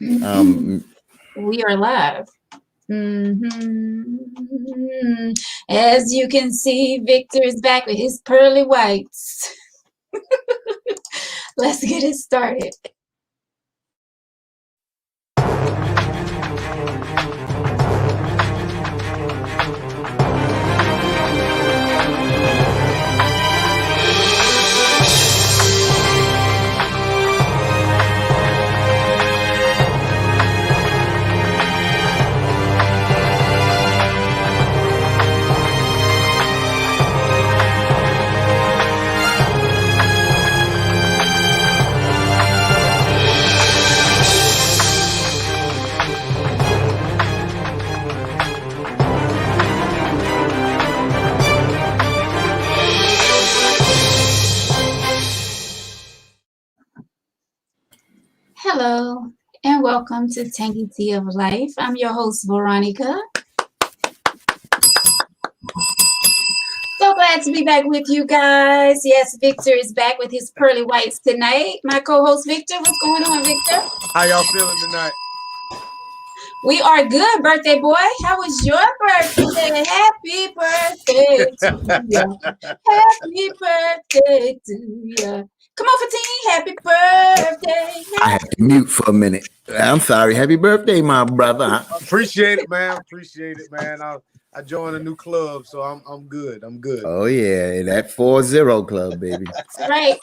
Um, We are live. As you can see, Victor is back with his pearly whites. Let's get it started. Hello, and welcome to Tangy Tea of Life. I'm your host, Veronica. So glad to be back with you guys. Yes, Victor is back with his pearly whites tonight. My co-host, Victor. What's going on, Victor? How y'all feeling tonight? We are good, birthday boy. How was your birthday? Happy birthday to you. Happy birthday to you. Come on, Fatine. Happy birthday. I had to mute for a minute. I'm sorry. Happy birthday, my brother. Appreciate it, man. Appreciate it, man. I joined a new club, so I'm good. I'm good. Oh yeah, that 4-0 club, baby. That's right.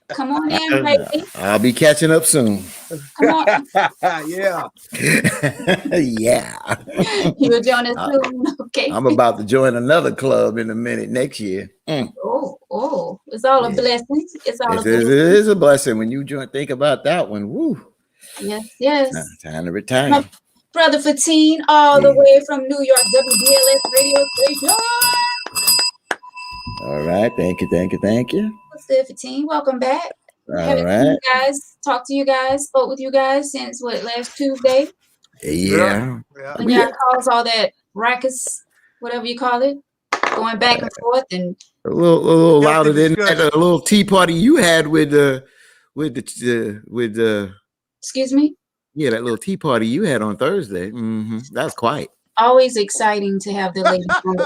Come on in, baby. I'll be catching up soon. Come on. Yeah. Yeah. You'll join us soon. Okay. I'm about to join another club in a minute next year. Oh, it's all a blessing. It's all a blessing. It is a blessing when you think about that one. Woo. Yes. Time to retire. My brother Fatine, all the way from New York, WBLS radio station. All right. Thank you. What's good, Fatine? Welcome back. All right. Talked to you guys, spoke with you guys since last Tuesday? Yeah. When y'all calls all that ruckus, whatever you call it, going back and forth and a little louder than that. A little tea party you had with excuse me? Yeah, that little tea party you had on Thursday. That's quiet. Always exciting to have the ladies on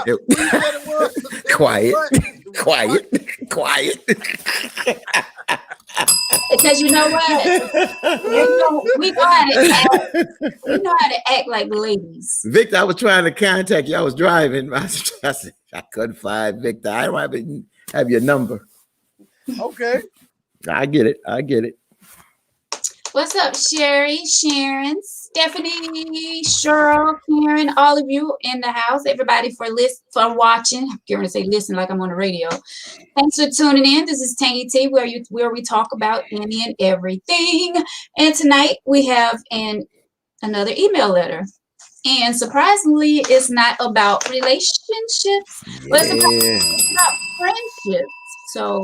Quiet. Because you know what? We know how to act. We know how to act like the ladies. Victor, I was trying to contact you. I was driving. I said, I couldn't find Victor. I don't have your number. Okay. I get it. What's up, Sherry, Sharon, Stephanie, Cheryl, Karen, all of you in the house, everybody for watching. I'm going to say listen like I'm on the radio. Thanks for tuning in. This is Tangy Tea, where we talk about any and everything. And tonight we have another email letter. And surprisingly, it's not about relationships, but it's about friendships. So,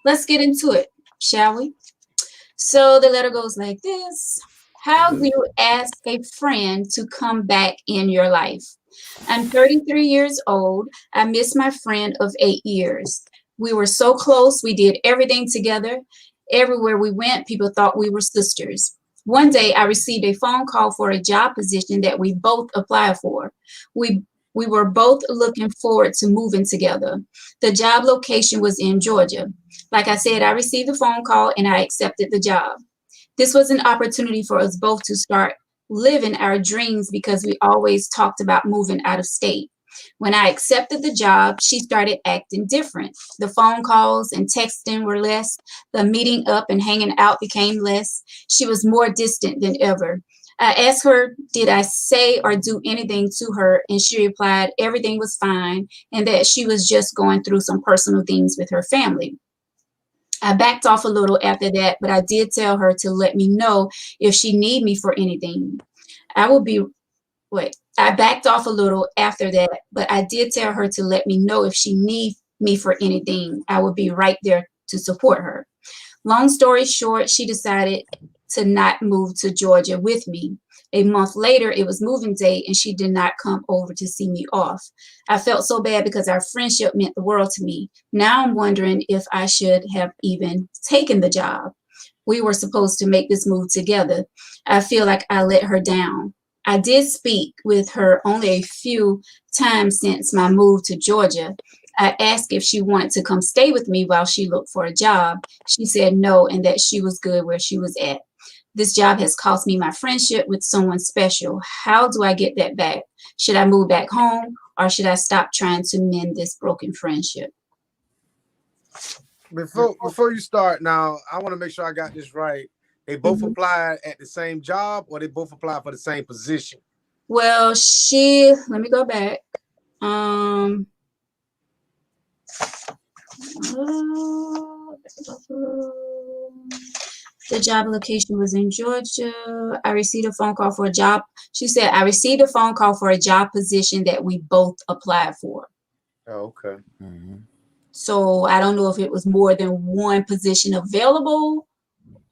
let's get into it, shall we? So the letter goes like this. How do you ask a friend to come back in your life? I'm 33 years old. I miss my friend of 8 years. We were so close. We did everything together. Everywhere we went, people thought we were sisters. One day, I received a phone call for a job position that we both applied for. We were both looking forward to moving together. The job location was in Georgia. Like I said, I received the phone call and I accepted the job. This was an opportunity for us both to start living our dreams because we always talked about moving out of state. When I accepted the job, she started acting different. The phone calls and texting were less. The meeting up and hanging out became less. She was more distant than ever. I asked her, did I say or do anything to her? And she replied, everything was fine and that she was just going through some personal things with her family. I backed off a little after that, but I did tell her to let me know if she need me for anything. I backed off a little after that, but I did tell her to let me know if she need me for anything. I would be right there to support her. Long story short, she decided to not move to Georgia with me. A month later, it was moving day and she did not come over to see me off. I felt so bad because our friendship meant the world to me. Now I'm wondering if I should have even taken the job. We were supposed to make this move together. I feel like I let her down. I did speak with her only a few times since my move to Georgia. I asked if she wanted to come stay with me while she looked for a job. She said no and that she was good where she was at. This job has cost me my friendship with someone special. How do I get that back? Should I move back home or should I stop trying to mend this broken friendship? Before you start, now I want to make sure I got this right. They both Mhm. applied at the same job, or they both applied for the same position? Well, let me go back. Um, the job location was in Georgia. I received a phone call for a job. She said, I received a phone call for a job position that we both applied for. Oh, okay. Mhm. So I don't know if it was more than one position available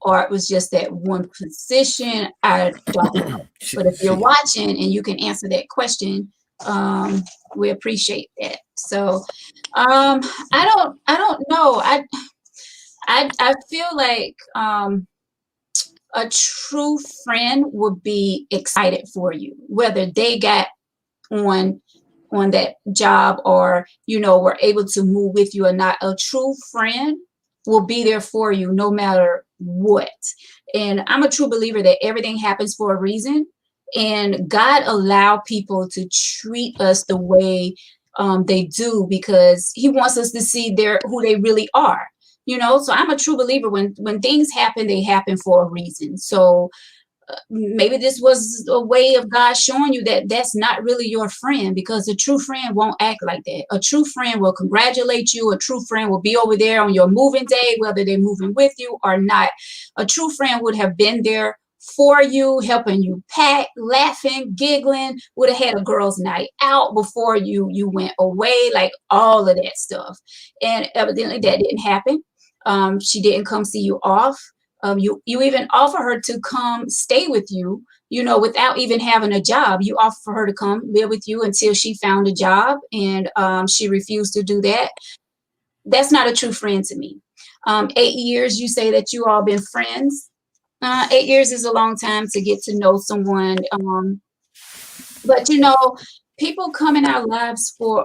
or it was just that one position. I don't know. But if you're watching and you can answer that question, we appreciate that. So I don't know. I feel like a true friend would be excited for you, whether they got on that job or were able to move with you or not. A true friend will be there for you no matter what. And I'm a true believer that everything happens for a reason, and God allowed people to treat us the way they do because he wants us to see who they really are. So I'm a true believer when things happen, they happen for a reason. So maybe this was a way of God showing you that that's not really your friend, because a true friend won't act like that. A true friend will congratulate you. A true friend will be over there on your moving day, whether they're moving with you or not. A true friend would have been there for you, helping you pack, laughing, giggling, would have had a girls' night out before you went away, like all of that stuff. And evidently that didn't happen. She didn't come see you off. You even offer her to come stay with you, without even having a job. You offer for her to come live with you until she found a job, and she refused to do that. That's not a true friend to me. 8 years, you say that you all been friends. 8 years is a long time to get to know someone. But people come in our lives for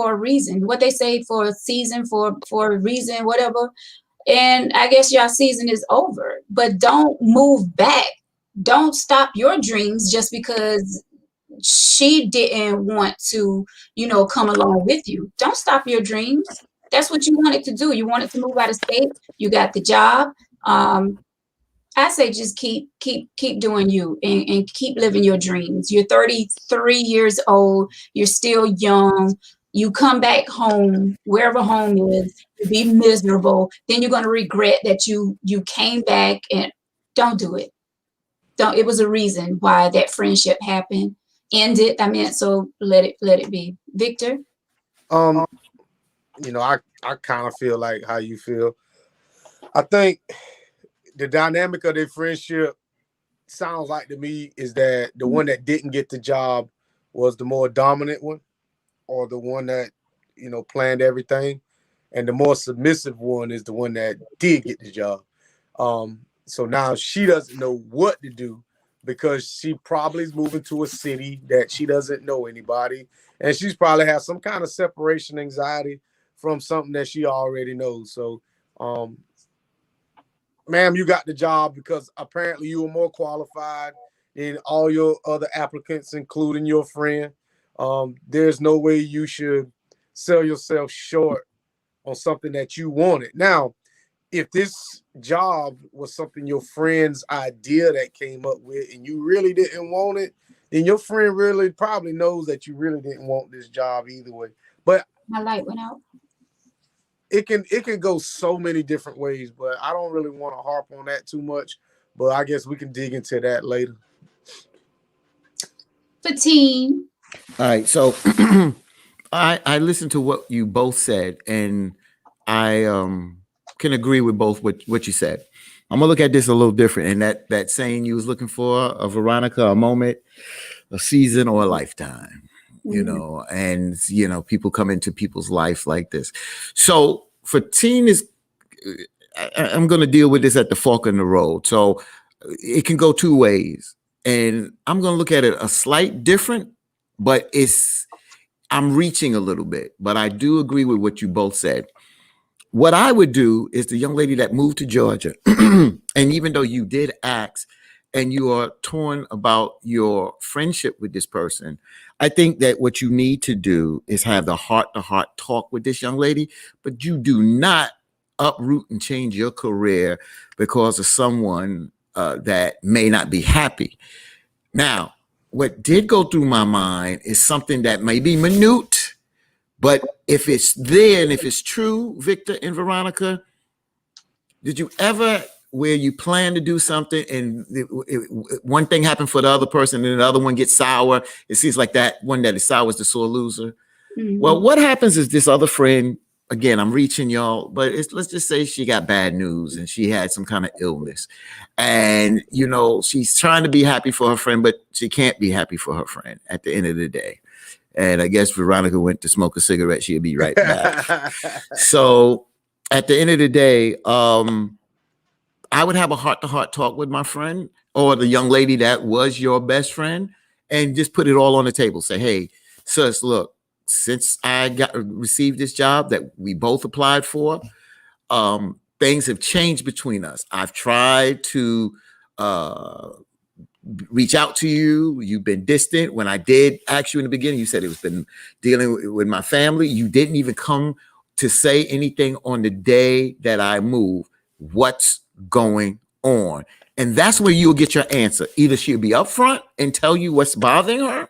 a reason. What they say, for a season, for a reason, whatever. And I guess your season is over, but don't move back. Don't stop your dreams just because she didn't want to, come along with you. Don't stop your dreams. That's what you wanted to do. You wanted to move out of state. You got the job. I say just keep doing you, and keep living your dreams. You're 33 years old. You're still young. You come back home, wherever home is, you be miserable. Then you're going to regret that you came back, and don't do it. Don't. It was a reason why that friendship happened. End it. I mean, so let it be. Victor? Um, I kind of feel like how you feel. I think the dynamic of their friendship sounds like to me is that the one that didn't get the job was the more dominant one, or the one that planned everything, and the more submissive one is the one that did get the job. So now she doesn't know what to do because she probably is moving to a city that she doesn't know anybody, and she's probably has some kind of separation anxiety from something that she already knows. So, ma'am, you got the job because apparently you were more qualified than all your other applicants, including your friend. There's no way you should sell yourself short on something that you wanted. Now, if this job was something your friend's idea that came up with and you really didn't want it, then your friend really probably knows that you really didn't want this job either way. But My light went out. it can go so many different ways, but I don't really want to harp on that too much. But I guess we can dig into that later. 15. All right. So I listened to what you both said, and I can agree with both what you said. I'm gonna look at this a little different. And that saying you was looking for, a Veronica, a moment, a season, or a lifetime. And people come into people's life like this. So for teen is I'm going to deal with this at the fork in the road. So it can go two ways. And I'm going to look at it a slight different, but I'm reaching a little bit. But I do agree with what you both said. What I would do is the young lady that moved to Georgia, and even though you did ask and you are torn about your friendship with this person, I think that what you need to do is have the heart to heart talk with this young lady, but you do not uproot and change your career because of someone that may not be happy. Now, what did go through my mind is something that may be minute, but if it's there and if it's true, Victor and Veronica, did you ever where you plan to do something and one thing happened for the other person and the other one gets sour? It seems like that one that is sour is the sore loser. Mhm. Well, what happens is this other friend, again, I'm reaching y'all, but let's just say she got bad news and she had some kind of illness. And, she's trying to be happy for her friend, but she can't be happy for her friend at the end of the day. And I guess Veronica went to smoke a cigarette. She'll be right back. So at the end of the day, I would have a heart-to-heart talk with my friend or the young lady that was your best friend and just put it all on the table. Say, hey, sis, look, since I received this job that we both applied for, things have changed between us. I've tried to reach out to you. You've been distant. When I did ask you in the beginning, you said it was been dealing with my family. You didn't even come to say anything on the day that I moved. What's going on? And that's where you'll get your answer. Either she'll be upfront and tell you what's bothering her,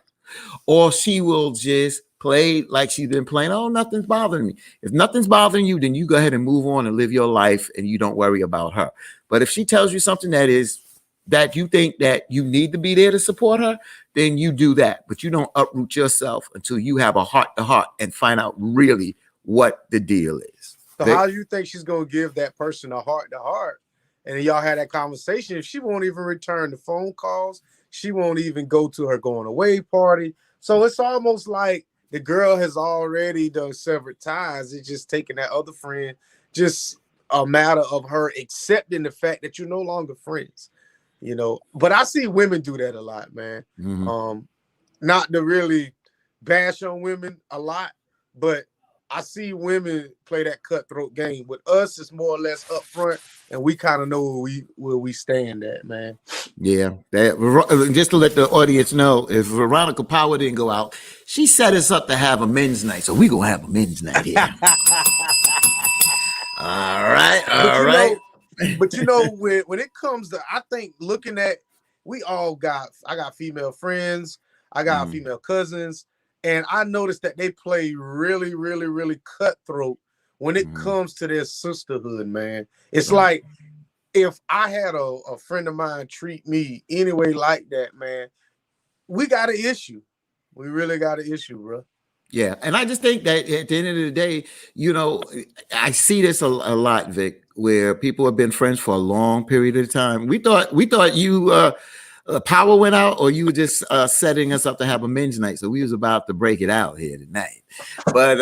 or she will just play like she's been playing. Oh, nothing's bothering me. If nothing's bothering you, then you go ahead and move on and live your life and you don't worry about her. But if she tells you something that you think that you need to be there to support her, then you do that. But you don't uproot yourself until you have a heart to heart and find out really what the deal is. So how do you think she's going to give that person a heart to heart? And then y'all had that conversation. If she won't even return the phone calls, she won't even go to her going away party. So it's almost like the girl has already done severed ties. It's just taking that other friend, just a matter of her accepting the fact that you're no longer friends. But I see women do that a lot, man. Mm-hmm. Not to really bash on women a lot, but I see women play that cutthroat game. With us, it's more or less upfront, and we kind of know where we stand at, man. Yeah, just to let the audience know, if Veronica Power didn't go out, she set us up to have a men's night, so we gonna have a men's night here. All right. But when it comes to, I think looking at, I got female friends, I got female cousins, and I noticed that they play really, really, really cutthroat when it comes to their sisterhood, man. It's like if I had a friend of mine treat me anyway like that, man, we got an issue. We really got an issue, bro. Yeah, and I just think that at the end of the day, I see this a lot, Vic, where people have been friends for a long period of time. We thought you power went out, or you were just setting us up to have a men's night. So we was about to break it out here tonight, but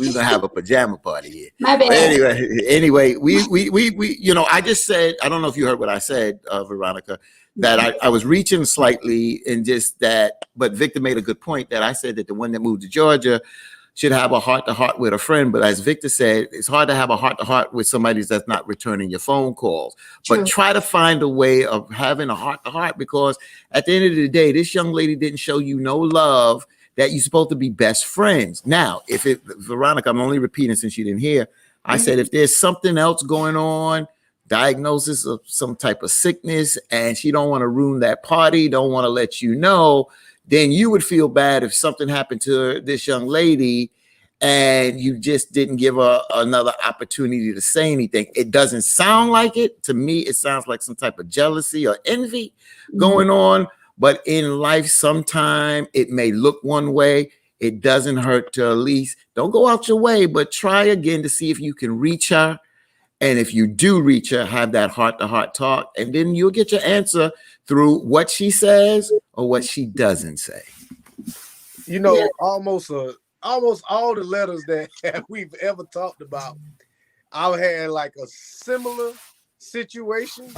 we was gonna have a pajama party here. My bad. But anyway, we I just said, I don't know if you heard what I said, Veronica, that I was reaching slightly in just that, but Victor made a good point that I said that the one that moved to Georgia should have a heart to heart with a friend. But as Victor said, it's hard to have a heart to heart with somebody that's not returning your phone calls. True. But try to find a way of having a heart to heart, because at the end of the day, this young lady didn't show you no love that you're supposed to be best friends. Now, Veronica, I'm only repeating since you didn't hear, I said, if there's something else going on, diagnosis of some type of sickness, and she don't want to ruin that party, don't want to let you know, then you would feel bad if something happened to this young lady and you just didn't give her another opportunity to say anything. It doesn't sound like it. To me, it sounds like some type of jealousy or envy going on. But in life, sometime it may look one way. It doesn't hurt to at least, don't go out your way, but try again to see if you can reach her. And if you do reach her, have that heart-to-heart talk, and then you'll get your answer through what she says or what she doesn't say. Almost all the letters that we've ever talked about, I had like a similar situation.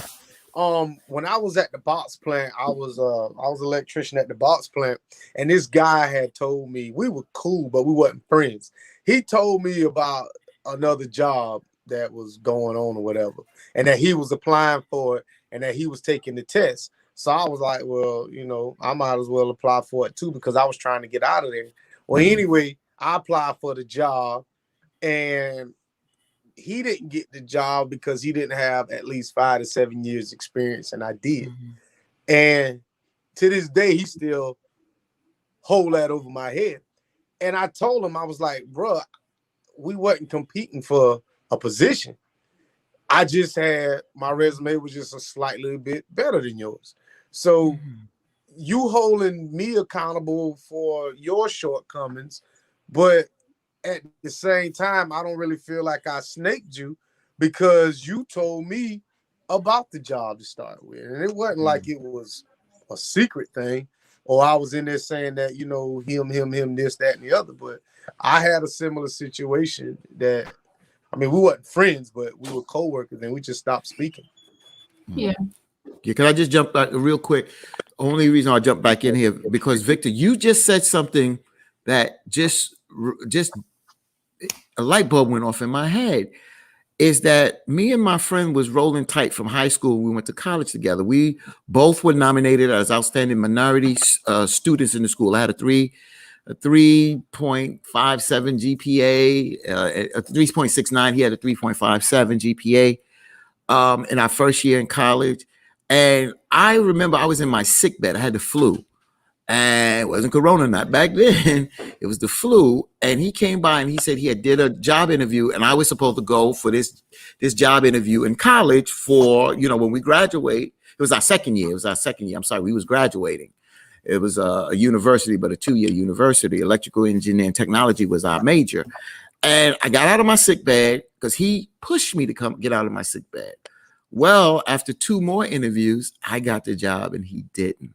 When I was at the box plant, I was an electrician at the box plant, and this guy had told me we were cool, but we wasn't friends. He told me about another job that was going on or whatever, and that he was applying for it, and that he was taking the test. So I was like, well, I might as well apply for it too because I was trying to get out of there. Well, anyway, I applied for the job, and he didn't get the job because he didn't have at least 5 to 7 years experience, and I did. Mhm. And to this day, he still hold that over my head. And I told him, I was like, bro, we wasn't competing for a position. I just had my resume was just a slightly bit better than yours. So Mhm. you holding me accountable for your shortcomings, but at the same time, I don't really feel like I snaked you because you told me about the job to start with. And it wasn't like it was a secret thing, or I was in there saying that, him, this, that, and the other. But I had a similar situation that, I mean, we weren't friends, but we were co-workers and we just stopped speaking. Yeah. Yeah, can I just jump back real quick? Only reason I jump back in here because Victor, you just said something that just a light bulb went off in my head. Is that me and my friend was rolling tight from high school. We went to college together. We both were nominated as outstanding minority students in the school. I had a 3.57 GPA, a 3.69. He had a 3.57 GPA in our first year in college. And I remember I was in my sick bed. I had the flu. And it wasn't corona, not back then. It was the flu. And he came by and he said he had did a job interview, and I was supposed to go for this job interview in college for, when we graduate. It was our second year. It was our second year. I'm sorry, we was graduating. It was a university, but a 2-year university. Electrical engineering technology was our major. And I got out of my sick bed because he pushed me to come get out of my sick bed. Well, after 2 more interviews, I got the job and he didn't.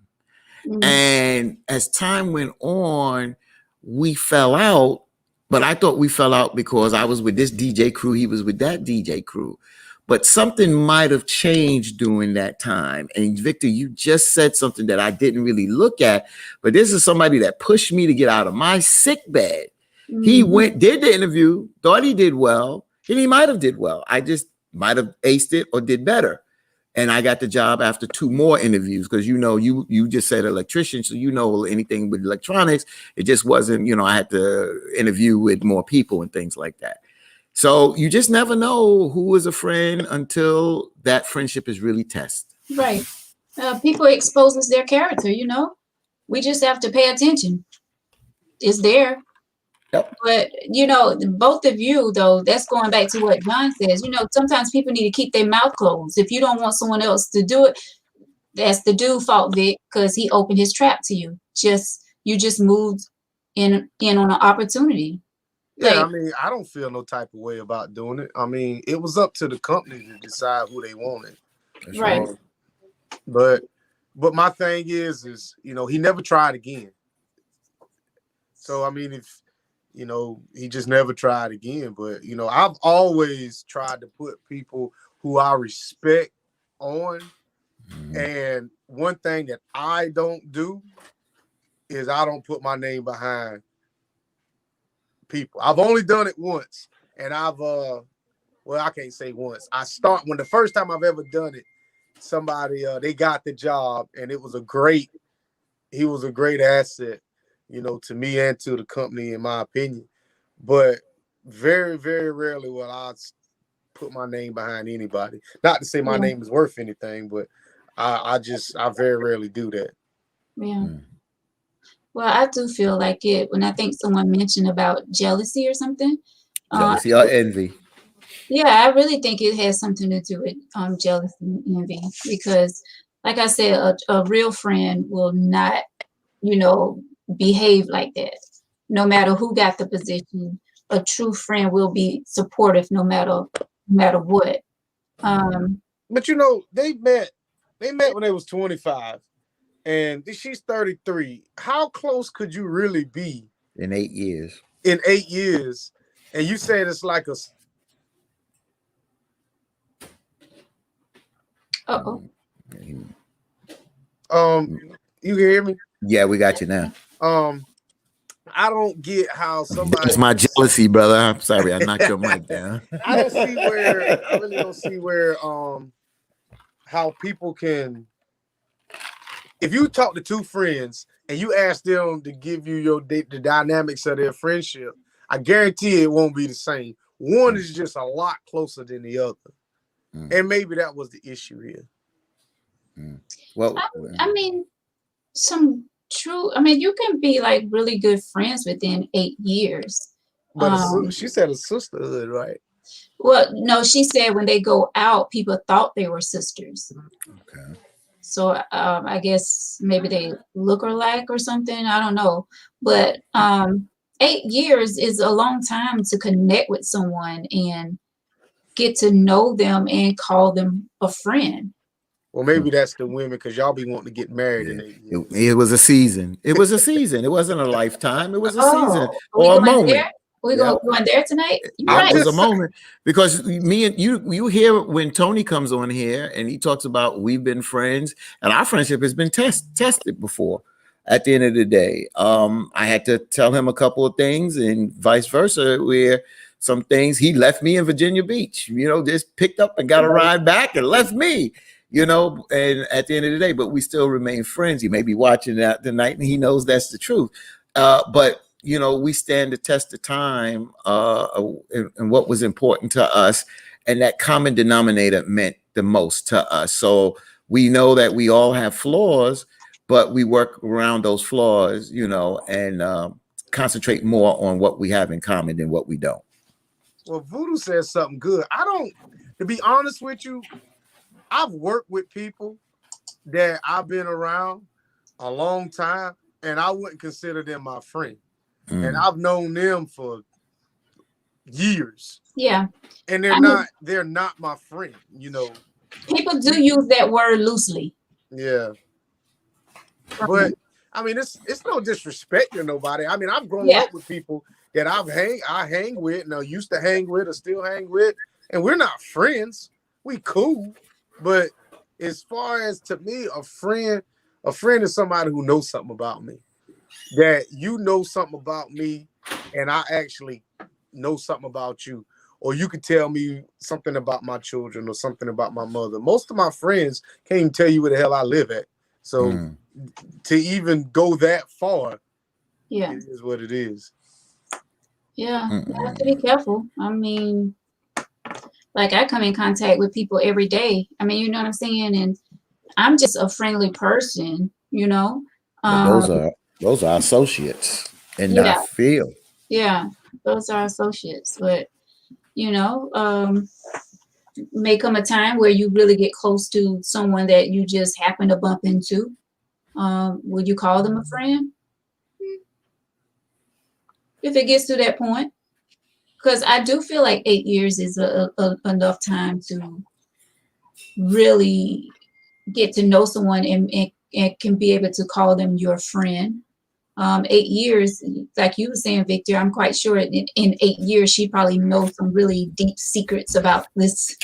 Mm. And as time went on, we fell out, but I thought we fell out because I was with this DJ crew, he was with that DJ crew. But something might have changed during that time. And Victor, you just said something that I didn't really look at, but this is somebody that pushed me to get out of my sick bed. He Mhm. did the interview, thought he did well, and he might have did well. I just might have aced it or did better. And I got the job after 2 more interviews because you just said electrician, so anything with electronics. It just wasn't, I had to interview with more people and things like that. So you just never know who is a friend until that friendship is really tested. Right. People exposes their character, We just have to pay attention. It's there. Yep. But both of you though, that's going back to what John says. Sometimes people need to keep their mouth closed. If you don't want someone else to do it, that's the dude fault, Vic, because he opened his trap to you. You just moved in on an opportunity. Yeah, I Like, mean, I don't feel no type of way about doing it. I mean, it was up to the company to decide who they wanted. That's right. right. But my thing is, he never tried again. So I mean, if he just never tried again. But I've always tried to put people who I respect on. And one thing that I don't do is I don't put my name behind people. I've only done it once, and I can't say once. When the first time I've ever done it, somebody they got the job, and he was a great asset, to me and to the company, in my opinion. But very, very rarely will I put my name behind anybody. Not to say my Yeah. name is worth anything, but I very rarely do that. Yeah. Well, I do feel like it when I think someone mentioned about jealousy or something. Jealousy or envy. Yeah, I really think it has something to do with jealousy and envy because, like I said, a real friend will not, behave like that. No matter who got the position, a true friend will be supportive no matter what. But they met when they was 25, and she's 33. How close could you really be In 8 years. in 8 years? And you said it's like a Uh-oh. You hear me? Yeah, we got you now. I don't get how somebody. It's my jealousy, brother. I'm sorry, I knocked your mic down. I don't see where. I really don't see where. How people can. If you talk to two friends and you ask them to give you the dynamics of their friendship, I guarantee it won't be the same. One is just a lot closer than the other, and maybe that was the issue here. Well, I mean, you can be like really good friends within 8 years. But she said a sisterhood, right? Well, no, she said when they go out, people thought they were sisters. okay. So I guess maybe they look alike or something. I don't know. But 8 years is a long time to connect with someone and get to know them and call them a friend. Well, maybe that's the women because y'all be wanting to get married in 8 years. It was a season. It was a season. It wasn't a lifetime. It was a season we or a going moment. there? We're going there tonight? You're It right. was a moment because me and you hear when Tony comes on here and he talks about we've been friends and our friendship has been tested before. At the end of the day, I had to tell him a couple of things and vice versa, where some things he left me in Virginia Beach, just picked up and got a ride back and left me, and at the end of the day, but we still remain friends. He may be watching that tonight and he knows that's the truth. But we stand the test of time and what was important to us. And that common denominator meant the most to us. So we know that we all have flaws, but we work around those flaws, and concentrate more on what we have in common than what we don't. Well, Voodoo says something good. To be honest with you, I've worked with people that I've been around a long time, and I wouldn't consider them my friend. And I've known them for years. Yeah. And they're not my friend, People do use that word loosely. Yeah. But I mean, it's no disrespect to nobody. I mean, I've grown up with people that I hang with and I used to hang with or still hang with, and we're not friends. We cool. But as far as to me, a friend is somebody who knows something about me. That you know something about me and I actually know something about you, or you could tell me something about my children or something about my mother. Most of my friends can't even tell you where the hell I live at. So to even go that far, it is what it is. Yeah, you have to be careful. I mean, like I come in contact with people every day. I mean, you know what I'm saying? And I'm just a friendly person, But those are associates in that field. Yeah, those are associates. But, may come a time where you really get close to someone that you just happen to bump into. Would you call them a friend? If it gets to that point. Because I do feel like 8 years is enough time to really get to know someone and can be able to call them your friend. 8 years, like you were saying, Victor, I'm quite sure in 8 years she probably knows some really deep secrets about this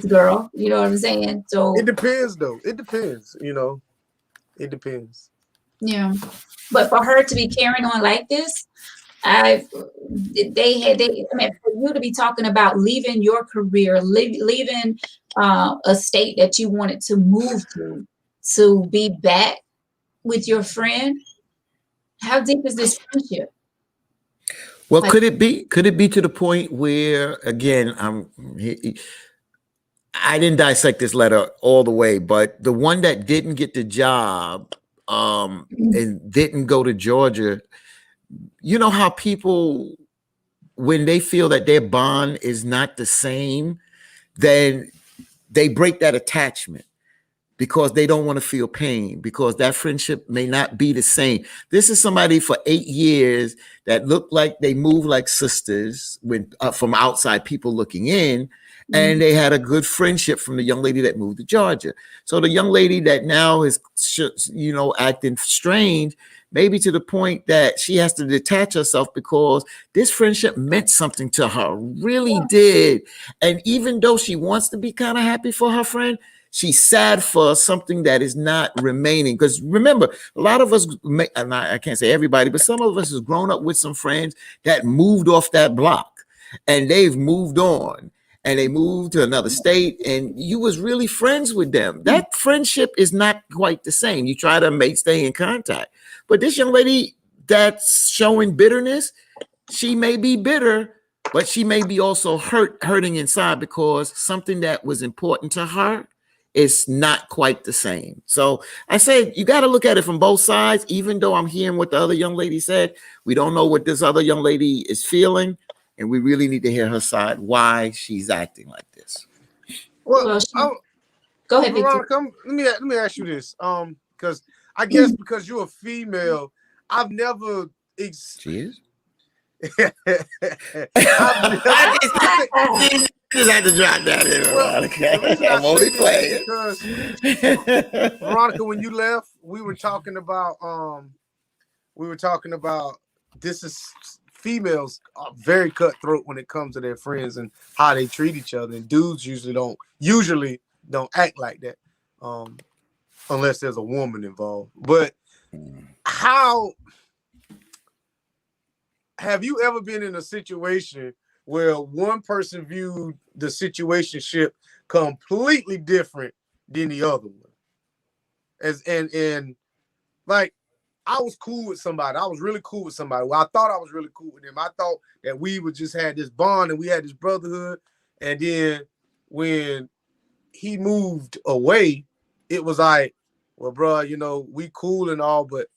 girl. You know what I'm saying? So it depends, though. It depends. It depends. Yeah, but for her to be carrying on like this, for you to be talking about leaving your career, leaving a state that you wanted to move to be back with your friend. How deep is this friendship? Well, could it be to the point where, again, I didn't dissect this letter all the way, but the one that didn't get the job and didn't go to Georgia, you know how people, when they feel that their bond is not the same, then they break that attachment because they don't want to feel pain, because that friendship may not be the same. This is somebody for 8 years that looked like they moved like sisters when from outside people looking in, and they had a good friendship from the young lady that moved to Georgia. So the young lady that now is, acting strange, maybe to the point that she has to detach herself because this friendship meant something to her, really did. And even though she wants to be kind of happy for her friend, she's sad for something that is not remaining. Because remember, a lot of us, I can't say everybody, but some of us has grown up with some friends that moved off that block, and they've moved on, and they moved to another state, and you was really friends with them. That friendship is not quite the same. You try to stay in contact, but this young lady that's showing bitterness, she may be bitter, but she may be also hurting inside, because something that was important to her is not quite the same. So I say you got to look at it from both sides. Even though I'm hearing what the other young lady said, we don't know what this other young lady is feeling, and we really need to hear her side, why she's acting like this. Well, go ahead, Victor. Veronica, let me ask you this. Because I guess because you're a female, I've never. She is. I just had to drop that in. Veronica. I'm only playing. Because Veronica, when you left, we were talking about this is females are very cutthroat when it comes to their friends and how they treat each other, and dudes usually don't act like that, unless there's a woman involved. But how have you ever been in a situation where one person viewed the situationship completely different than the other one? And like, I was cool with somebody. I was really cool with somebody. Well, I thought I was really cool with them. I thought that we would just had this bond and we had this brotherhood. And then when he moved away, it was like, well, bro, we cool and all, but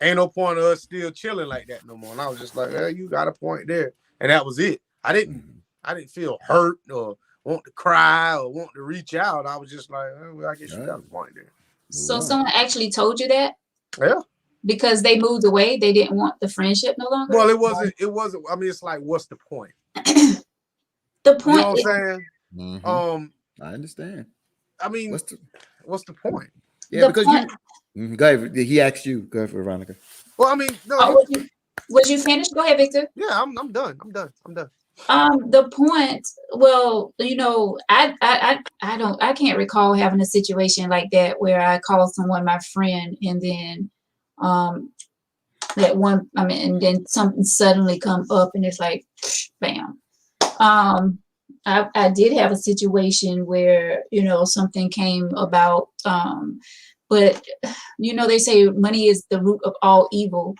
ain't no point of us still chilling like that no more. And I was just like, you got a point there. And that was it. I didn't feel hurt or want to cry or want to reach out. I was just like, well, I guess you got a point there. So someone actually told you that? Yeah. Because they moved away, they didn't want the friendship no longer? Well, it wasn't. I mean, it's like, what's the point? The point, you know what I'm saying? Mm-hmm. I understand. I mean, what's the point? Yeah, because go ahead. He asked you. Go ahead, Veronica. Well, I mean, no. Was you finished? Go ahead, Victor. Yeah, I'm done. I'm done. The point. Well, I can't recall having a situation like that where I called someone my friend, and then and then something suddenly come up, and it's like, bam. I did have a situation where something came about. But they say money is the root of all evil.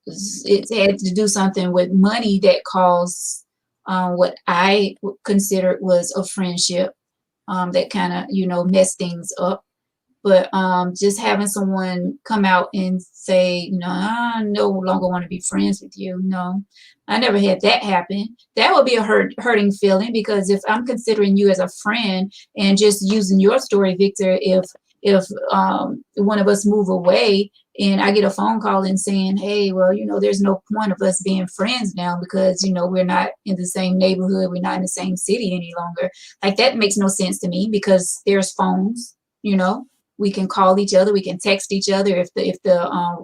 It had to do something with money that caused what I considered was a friendship that kind of messed things up. But just having someone come out and say, I no longer want to be friends with you. No, I never had that happen. That would be a hurting feeling, because if I'm considering you as a friend, and just using your story, Victor, if one of us move away and I get a phone call and saying, hey, well, there's no point of us being friends now, because, we're not in the same neighborhood. We're not in the same city any longer. Like, that makes no sense to me, because there's phones, we can call each other, we can text each other. If the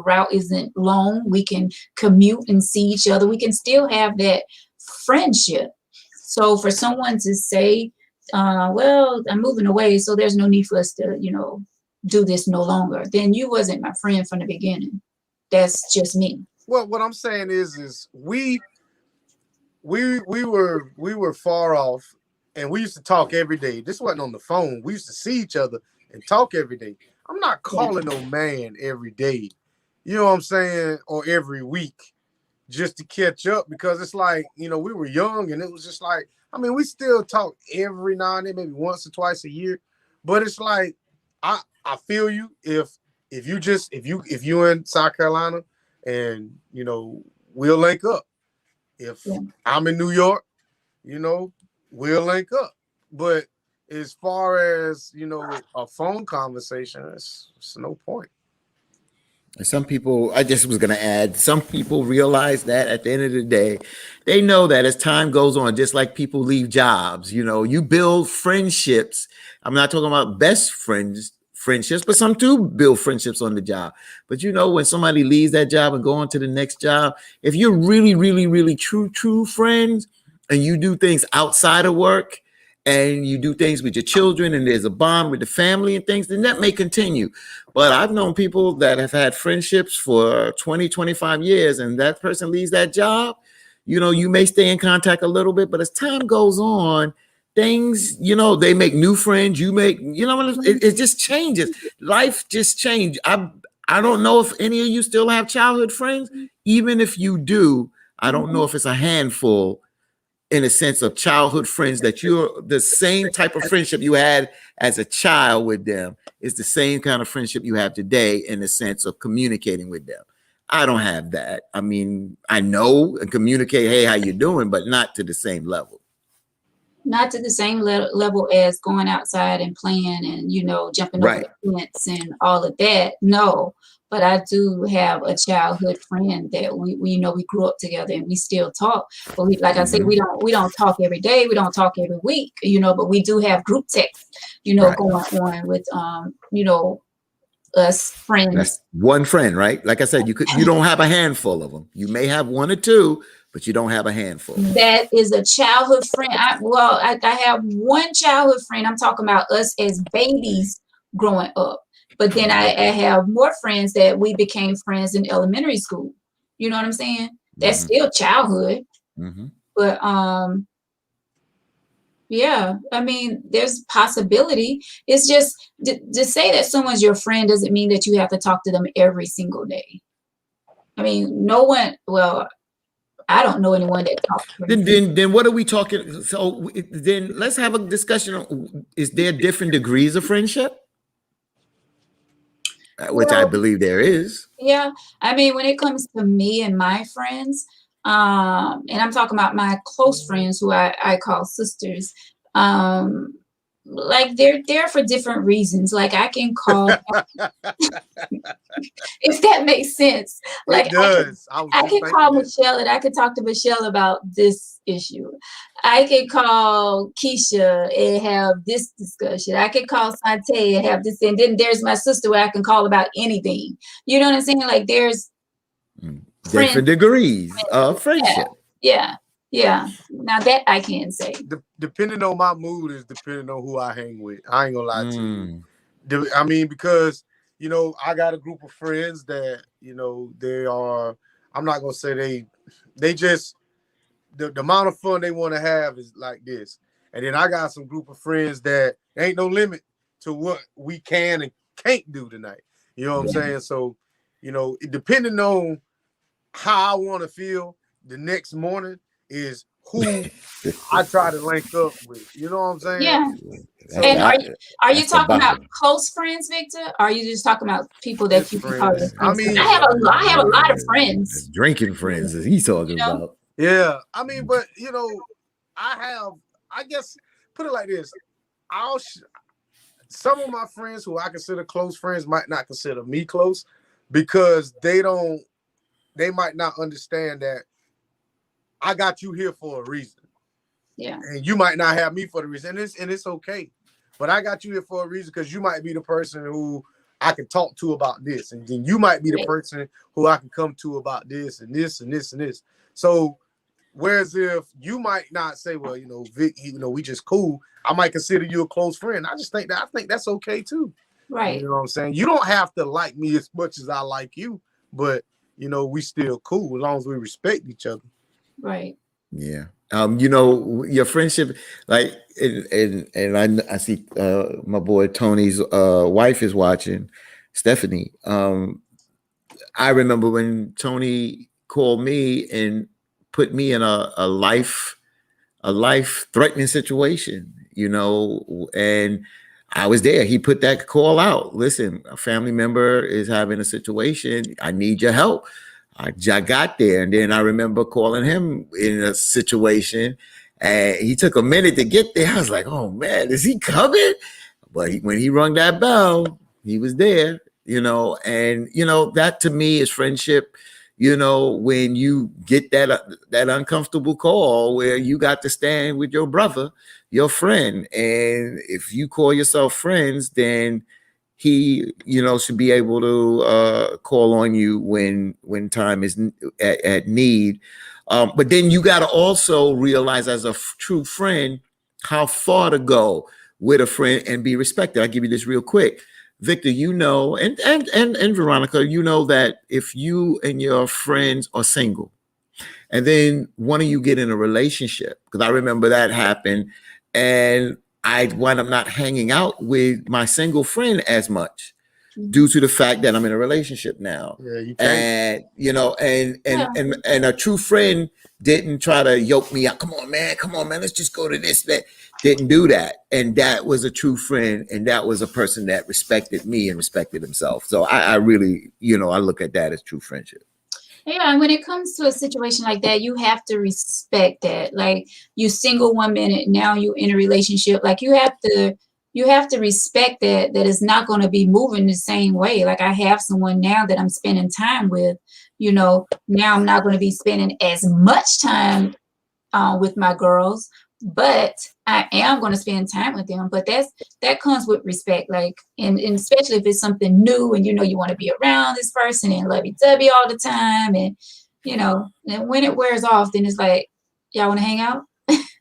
route isn't long, we can commute and see each other. We can still have that friendship. So for someone to say, well, I'm moving away, so there's no need for us to, do this no longer, then you wasn't my friend from the beginning. That's just me. Well, what I'm saying is we were far off. And we used to talk every day. This wasn't on the phone. We used to see each other and talk every day. I'm not calling no man every day, you know what I'm saying, or every week, just to catch up, because it's like, we were young, and it was just like, I mean, we still talk every now and then, maybe once or twice a year. But it's like, I feel you if you in South Carolina, and we'll link up. If I'm in New York, we'll link up. But as far as a phone conversation, it's no point. Some people, I just was going to add, some people realize that at the end of the day, they know that as time goes on, just like people leave jobs, you build friendships. I'm not talking about best friendships, but some do build friendships on the job. But when somebody leaves that job and go on to the next job, if you're really, really, really true friends, and you do things outside of work and you do things with your children and there's a bond with the family and things, then that may continue. But I've known people that have had friendships for 20, 25 years, and that person leaves that job. You may stay in contact a little bit, but as time goes on, things, they make new friends. It just changes. Life just changed. I don't know if any of you still have childhood friends. Even if you do, I don't know if it's a handful in a sense of childhood friends that you're the same type of friendship you had as a child with them is the same kind of friendship you have today in the sense of communicating with them. I don't have that. I mean, I know and communicate, hey, how you doing, but not to the same level. Not to the same level as going outside and playing and, jumping over the fence and all of that. No, but I do have a childhood friend that we grew up together and we still talk. But like I said, we don't talk every day. We don't talk every week, but we do have group text, going on with, us friends. That's one friend, right? Like I said, you don't have a handful of them. You may have one or two, but you don't have a handful. That is a childhood friend. I have one childhood friend. I'm talking about us as babies growing up. But then I have more friends that we became friends in elementary school. You know what I'm saying? That's still childhood. But yeah, I mean, there's possibility. It's just to say that someone's your friend doesn't mean that you have to talk to them every single day. I mean, no one. Well, I don't know anyone that talks. Then what are we talking? So then let's have a discussion on, is there different degrees of friendship? Which I believe there is. Yeah. I mean, when it comes to me and my friends, and I'm talking about my close friends who I call sisters, like they're there for different reasons. Like I can call if that makes sense. Like it does. I can call Michelle and I can talk to Michelle about this issue. I can call Keisha and have this discussion. I can call Sante and have this, and then there's my sister where I can call about anything. You know what I'm saying? Like there's different degrees of friendship. Yeah. Now that I can say. Depending on my mood is depending on who I hang with. I ain't gonna lie to you. I mean, because I got a group of friends that they are. I'm not gonna say they just the amount of fun they want to have is like this, and then I got some group of friends that ain't no limit to what we can and can't do tonight. You know what I'm saying? So, depending on how I want to feel the next morning is who I try to link up with. You know what I'm saying? Yeah. So and are you talking about close friends, Victor? Or are you just talking about people that you can call your friends? I mean, I have a lot of friends. Drinking friends is he's talking about. Yeah. I mean, but I guess put it like this. Some of my friends who I consider close friends might not consider me close because they might not understand that I got you here for a reason. Yeah. And you might not have me for the reason. And it's okay. But I got you here for a reason because you might be the person who I can talk to about this. And then you might be the person who I can come to about this and this and this and this. So whereas if you might not say, well, Vic, we just cool, I might consider you a close friend. I think that's okay too. Right. You know what I'm saying? You don't have to like me as much as I like you, but we still cool as long as we respect each other. Right. Yeah. Your friendship, like, and I see my boy Tony's wife is watching, Stephanie. I remember when Tony called me and put me in a life threatening situation, and I was there. He put that call out. Listen, a family member is having a situation. I need your help. I got there, and then I remember calling him in a situation, and he took a minute to get there. I was like, "Oh man, is he coming?" But when he rung that bell, he was there. And that to me is friendship. When you get that uncomfortable call where you got to stand with your brother, your friend, and if you call yourself friends, then he, should be able to call on you when time is at need. But then you got to also realize as a true friend how far to go with a friend and be respected. I'll give you this real quick. Victor, you know, and Veronica, you know that if you and your friends are single and then one of you get in a relationship, because I remember that happened, and I wind up not hanging out with my single friend as much due to the fact that I'm in a relationship now. Yeah, you can't. And you know, and a true friend didn't try to yoke me up. Come on, man, let's just go to this. That didn't do that. And that was a true friend, and that was a person that respected me and respected himself. So I really, you know, I look at that as true friendship. Yeah, and when it comes to a situation like that, you have to respect that. Like you single 1 minute, now you in a relationship. Like you have to respect that it's not going to be moving the same way. Like I have someone now that I'm spending time with, you know, now I'm not going to be spending as much time with my girls, but I am going to spend time with them. But that comes with respect. Like, and especially if it's something new and, you know, you want to be around this person and lovey-dovey all the time. And, you know, and when it wears off, then it's like, y'all want to hang out?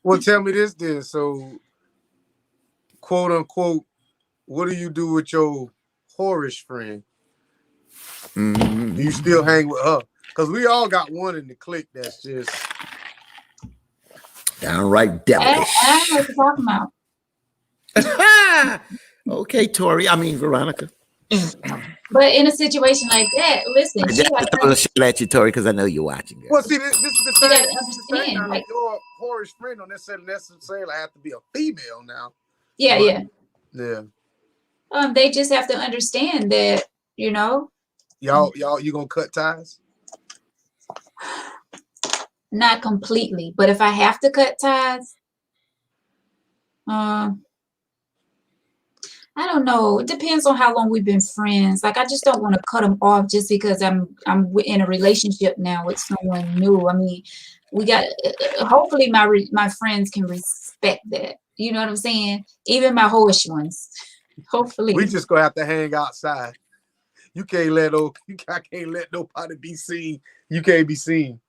Well, tell me this then. So, quote unquote, what do you do with your whorish friend? Mm-hmm. Do you still hang with her? Because we all got one in the clique that's just downright devilish. I don't know what you're talking about. Okay, Tori. I mean Veronica. But in a situation like that, listen, I just throw a shot at you, Tori, because I know you're watching. Girl. Well, see, this is the thing. gotta This is the thing. understand, Now, like- your whorish friend don't necessarily have to be a female now. yeah. Yeah. They just have to understand that, you know, You gonna cut ties? not completely, but if I have to cut ties, I don't know. It depends on how long we've been friends. Like, I just don't want to cut them off just because I'm in a relationship now with someone new. I mean, we got. Hopefully, my friends can respect that. You know what I'm saying? Even my whorish ones. Hopefully, We just gonna have to hang outside. You can't let I can't let nobody be seen. You can't be seen.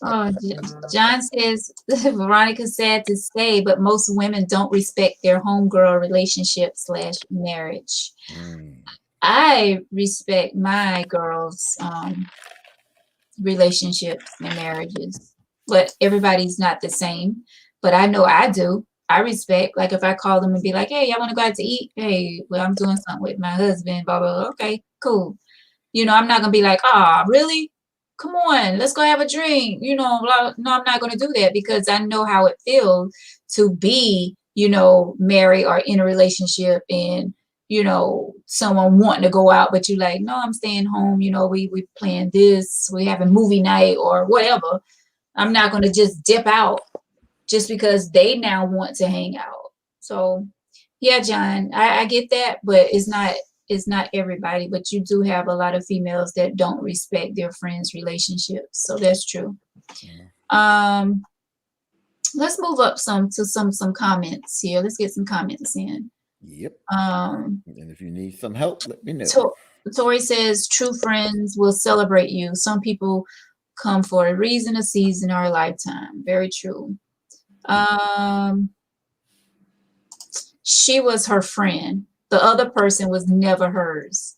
Oh, John says, Veronica's sad to say, but most women don't respect their homegirl relationship / marriage. I respect my girls' relationships and marriages, but everybody's not the same. But I know I do. I respect, like if I call them and be like, hey, I want to go out to eat. Hey, well, I'm doing something with my husband, blah, blah, blah. Okay, cool. You know, I'm not going to be like, really? Come on, let's go have a drink. You know, blah. No, I'm not going to do that because I know how it feels to be, you know, married or in a relationship and, you know, someone wanting to go out, but you're like, no, I'm staying home. You know, we playing this, we having movie night or whatever. I'm not going to just dip out just because they now want to hang out. So, yeah, John, I get that, but it's not everybody, but you do have a lot of females that don't respect their friends' relationships. So that's true. Yeah. Let's move up to some comments here. Let's get some comments in. Yep. And if you need some help, let me know. Tori says, true friends will celebrate you. Some people come for a reason, a season, or a lifetime. Very true. She was her friend. The other person was never hers.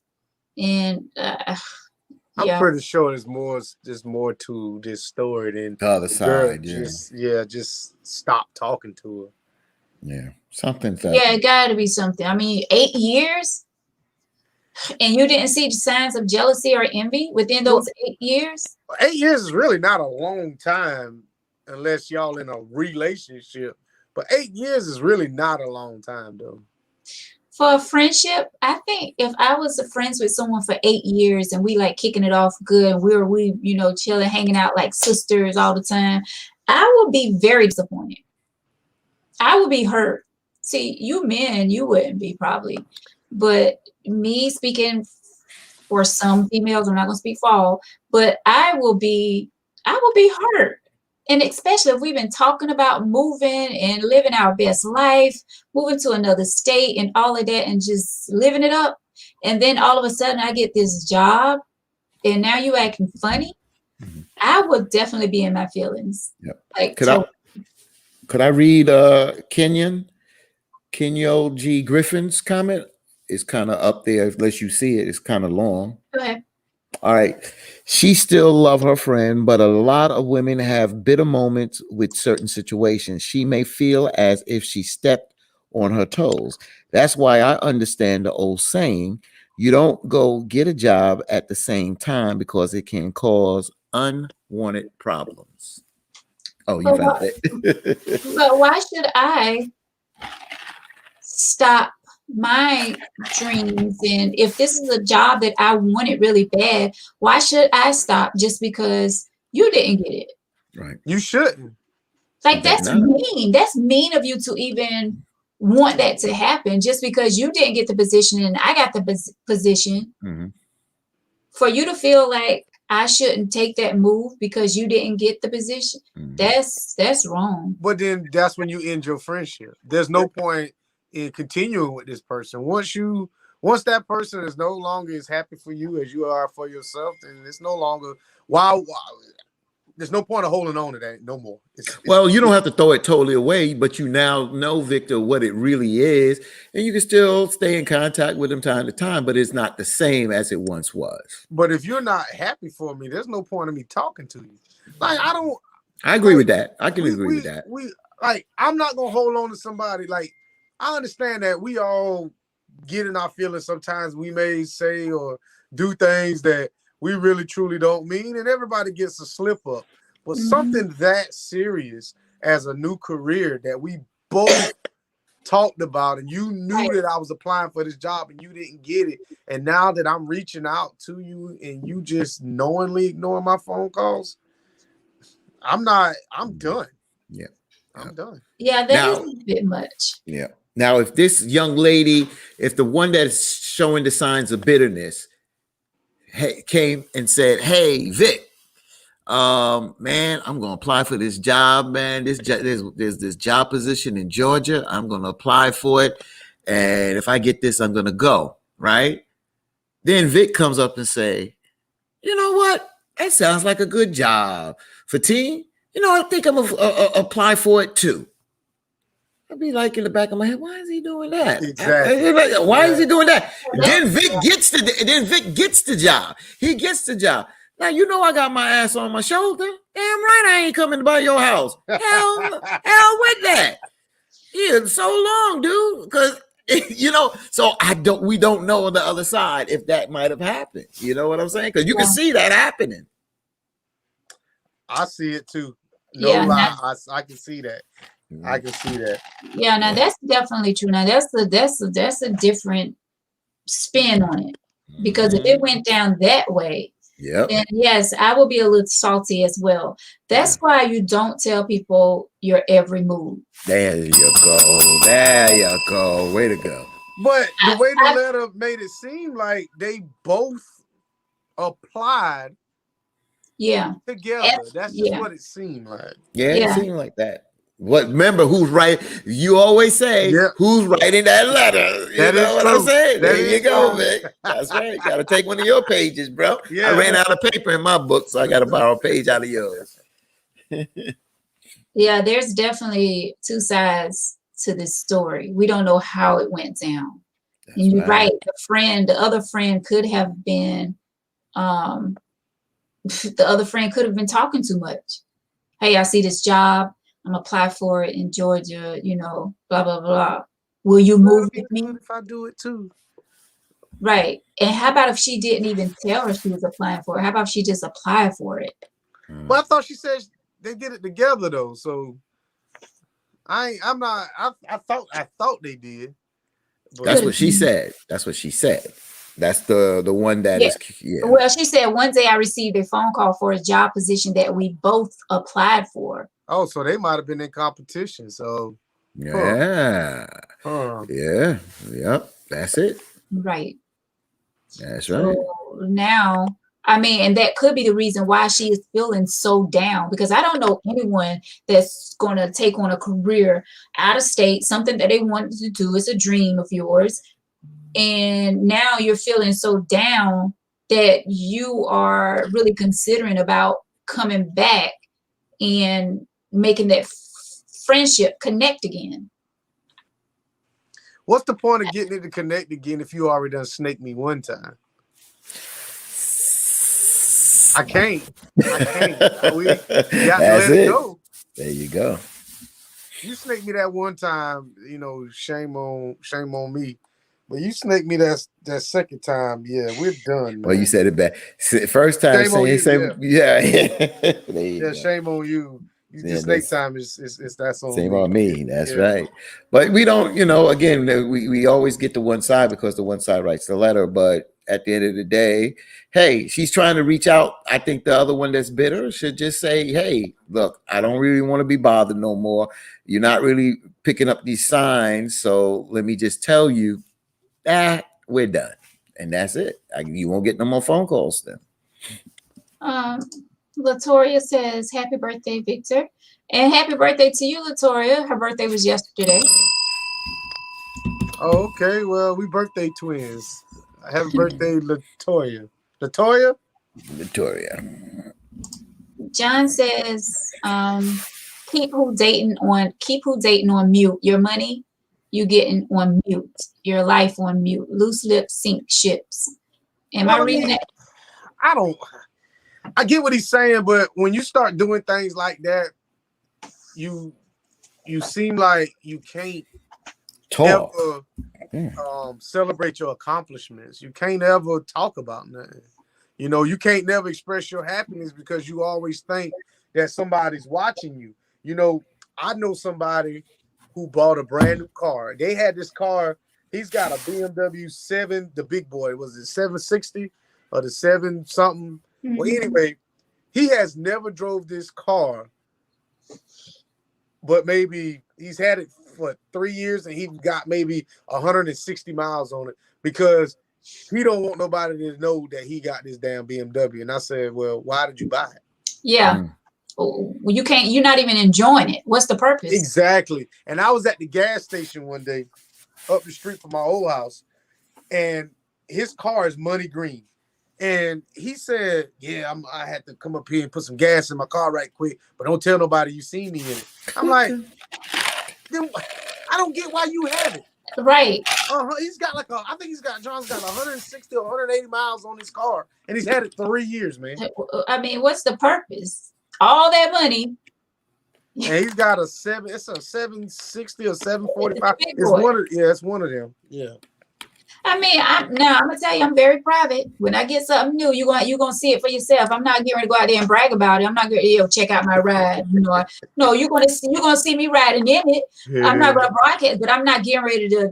And I'm pretty sure there's more to this story than the other side. Just stop talking to her. Yeah, something's yeah, it got to be something. I mean, 8 years, and you didn't see signs of jealousy or envy within those 8 years. 8 years is really not a long time unless y'all in a relationship. But 8 years is really not a long time, though. For a friendship, I think if I was friends with someone for 8 years and we like kicking it off good, and we you know chilling, hanging out like sisters all the time, I would be very disappointed. I would be hurt. See, you men, you wouldn't be probably, but me speaking for some females, I'm not gonna speak for all, but I will be hurt. And especially if we've been talking about moving and living our best life, moving to another state and all of that and just living it up. And then all of a sudden I get this job and now you acting funny. I would definitely be in my feelings. Yep. Like, Could I read Kenyo G. Griffin's comment? It's kind of up there. Unless you see it, it's kind of long. go ahead. All right. She still love her friend, but a lot of women have bitter moments with certain situations. She may feel as if she stepped on her toes. That's why I understand the old saying, you don't go get a job at the same time because it can cause unwanted problems. Oh, you But, found it. but why should I stop my dreams? And if this is a job that I wanted really bad, why should I stop just because you didn't get it? Right. You shouldn't. Like, that's mean. That's mean of you to even want that to happen just because you didn't get the position and I got the position. Mm-hmm. For you to feel like I shouldn't take that move because you didn't get the position, that's wrong. But then that's when you end your friendship. There's no point in continuing with this person. Once that person is no longer as happy for you as you are for yourself, then it's no longer there's no point of holding on to that no more. Well, you don't have to throw it totally away, but you now know, Victor, what it really is, and you can still stay in contact with them time to time, but it's not the same as it once was. But if you're not happy for me, there's no point in me talking to you. Like, I agree with that. I can agree with that. I'm not gonna hold on to somebody. Like, I understand that we all get in our feelings. Sometimes we may say or do things that we really truly don't mean, and everybody gets a slip up. But something that serious as a new career that we both talked about, and you knew that I was applying for this job and you didn't get it, and now that I'm reaching out to you and you just knowingly ignoring my phone calls, I'm done. Yeah. I'm done. Yeah, that is a bit much. Yeah. Now, if this young lady, if the one that's showing the signs of bitterness came and said, "Hey, Vic, man, I'm gonna apply for this job, man. There's this job position in Georgia. I'm gonna apply for it, and if I get this, I'm gonna go." Right? Then Vic comes up and say, "You know what? That sounds like a good job, Fatine. You know, I think I'm gonna apply for it too." I'd be like in the back of my head, why is he doing that? Exactly. Why is he doing that? Then Vic gets the job. He gets the job. Now, you know, I got my ass on my shoulder. Damn right I ain't coming by your house. Hell with that. Yeah, so long, dude. Because, you know, so we don't know on the other side if that might have happened. You know what I'm saying? Because you can see that happening. I see it too. No lie. I can see that. I can see that. Yeah, now that's definitely true. Now that's a different spin on it. Because if it went down that way, then yes, I will be a little salty as well. That's why you don't tell people your every move. There you go. There you go. Way to go. But the way the letter made it seem like they both applied together. That's just what it seemed like. Yeah, it seemed like that. What? Remember who's right? You always say who's writing that letter. You know what I'm saying? There you go, Vic. That's right. Got to take one of your pages, bro. I ran out of paper in my book, so I got to borrow a page out of yours. Yeah, there's definitely two sides to this story. We don't know how it went down. And you're right. The other friend could have been, the other friend could have been talking too much. Hey, I see this job. I'm gonna apply for it in Georgia, you know, blah, blah, blah. Will you move with me? If I do it too. Right. And how about if she didn't even tell her she was applying for it? How about she just applied for it? Well, I thought she said they did it together though. So I thought they did. That's what she said. That's the one that is. Well, she said one day I received a phone call for a job position that we both applied for. Oh, so they might have been in competition. So yep, that's it. Right. That's so right. Now, I mean, and that could be the reason why she is feeling so down, because I don't know anyone that's going to take on a career out of state, something that they wanted to do. It's a dream of yours. And now you're feeling so down that you are really considering about coming back and making that friendship connect again. What's the point of getting it to connect again if you already done snaked me one time? I can't. You got to let it go. There you go. You snaked me that one time, you know, shame on me. But you snaked me that second time, yeah, we're done, man. Well, you said it back. First time, shame on you, yeah. Shame on you. The snake time is that's on same me. on me. That's right. But we don't, again, we always get to one side because the one side writes the letter. But at the end of the day, hey, she's trying to reach out. I think the other one that's bitter should just say, hey, look, I don't really want to be bothered no more. You're not really picking up these signs. So let me just tell you, we're done. And that's it. You won't get no more phone calls then. Latoria says, happy birthday, Victor. And happy birthday to you, Latoria. Her birthday was yesterday. Oh, okay. Well, we birthday twins. Happy birthday, Latoria. Latoria? John says, keep who dating on mute. Your money you getting on mute. Your life on mute. Loose lips sink ships. Am I reading that? I get what he's saying, but when you start doing things like that, you seem like you can't ever celebrate your accomplishments. You can't ever talk about nothing. You can't never express your happiness because you always think that somebody's watching you. I know somebody who bought a brand new car. They had this car. He's got a BMW 7, the big boy. Was it 760 or the 7 something? Mm-hmm. Well, anyway, he has never drove this car, but maybe he's had it for 3 years and he got maybe 160 miles on it because he don't want nobody to know that he got this damn BMW. And I said, well, why did you buy it? Yeah. You can't, you're not even enjoying it. What's the purpose? Exactly. And I was at the gas station one day up the street from my old house, and his car is money green. And he said, yeah, I had to come up here and put some gas in my car right quick, but don't tell nobody you see me in it. I'm like, then I don't get why you have it. Right. He's got John's got 160 or 180 miles on his car, and he's had it 3 years, man. I mean, what's the purpose? All that money. And he's got it's a 760 or 745. It's one of them. Yeah. I mean, I'm gonna tell you, I'm very private. When I get something new, you're gonna see it for yourself. I'm not getting ready to go out there and brag about it. I'm not gonna check out my ride. No, you're gonna see me riding in it. Yeah. I'm not gonna broadcast, but I'm not getting ready to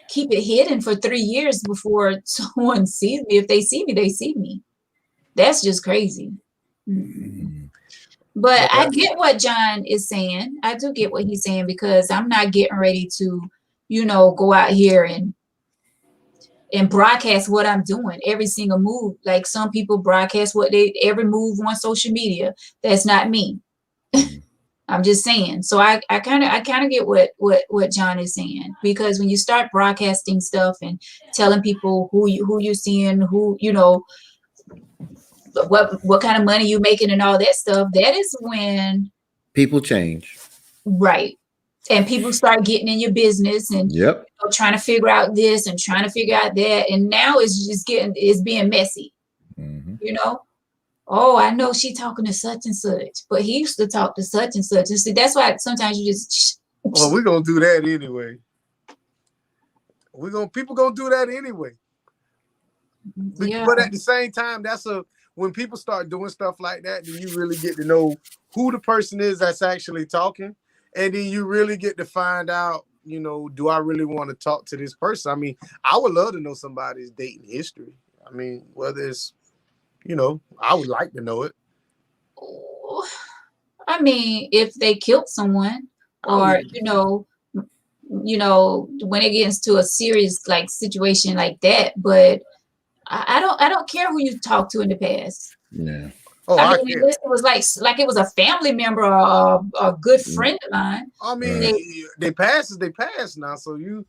keep it hidden for 3 years before someone sees me. If they see me, they see me. That's just crazy. Mm-hmm. But I get what John is saying. I do get what he's saying because I'm not getting ready to, go out here and broadcast what I'm doing, every single move. Like some people broadcast every move on social media. That's not me. I'm just saying. So I kind of get what John is saying, because when you start broadcasting stuff and telling people who you're seeing, who what kind of money you making and all that stuff, that is when people change. Right. And people start getting in your business and trying to figure out this and trying to figure out that. And now it's being messy. Mm-hmm. Oh, I know she talking to such and such, but he used to talk to such and such. And see, that's why sometimes you just. Well, we're gonna do that anyway. People gonna do that anyway. Yeah. But at the same time, when people start doing stuff like that, then you really get to know who the person is that's actually talking. And then you really get to find out, do I really want to talk to this person? I mean, I would love to know somebody's dating history. I mean, whether it's, I would like to know it. I mean, if they killed someone or, when it gets to a serious situation like that, but I don't care who you talked to in the past. Yeah. Oh, I mean, it was like it was a family member or a good friend of mine. I mean, they pass now, so you.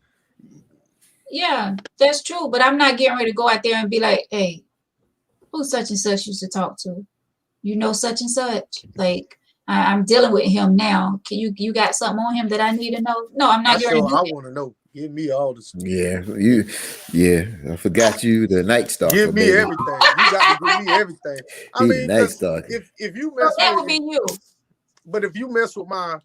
Yeah, that's true. But I'm not getting ready to go out there and be like, hey, who such and such used to talk to? you know, such and such. Like I'm dealing with him now. Can you got something on him that I need to know? No, I'm not going to do I it. want to know. Give me all the scoop. I forgot you, the Night Stalker, Give me baby. everything. You got to give me everything. I He the mean, Night because Stalker. if you So mess that would with, be you. but if you mess with my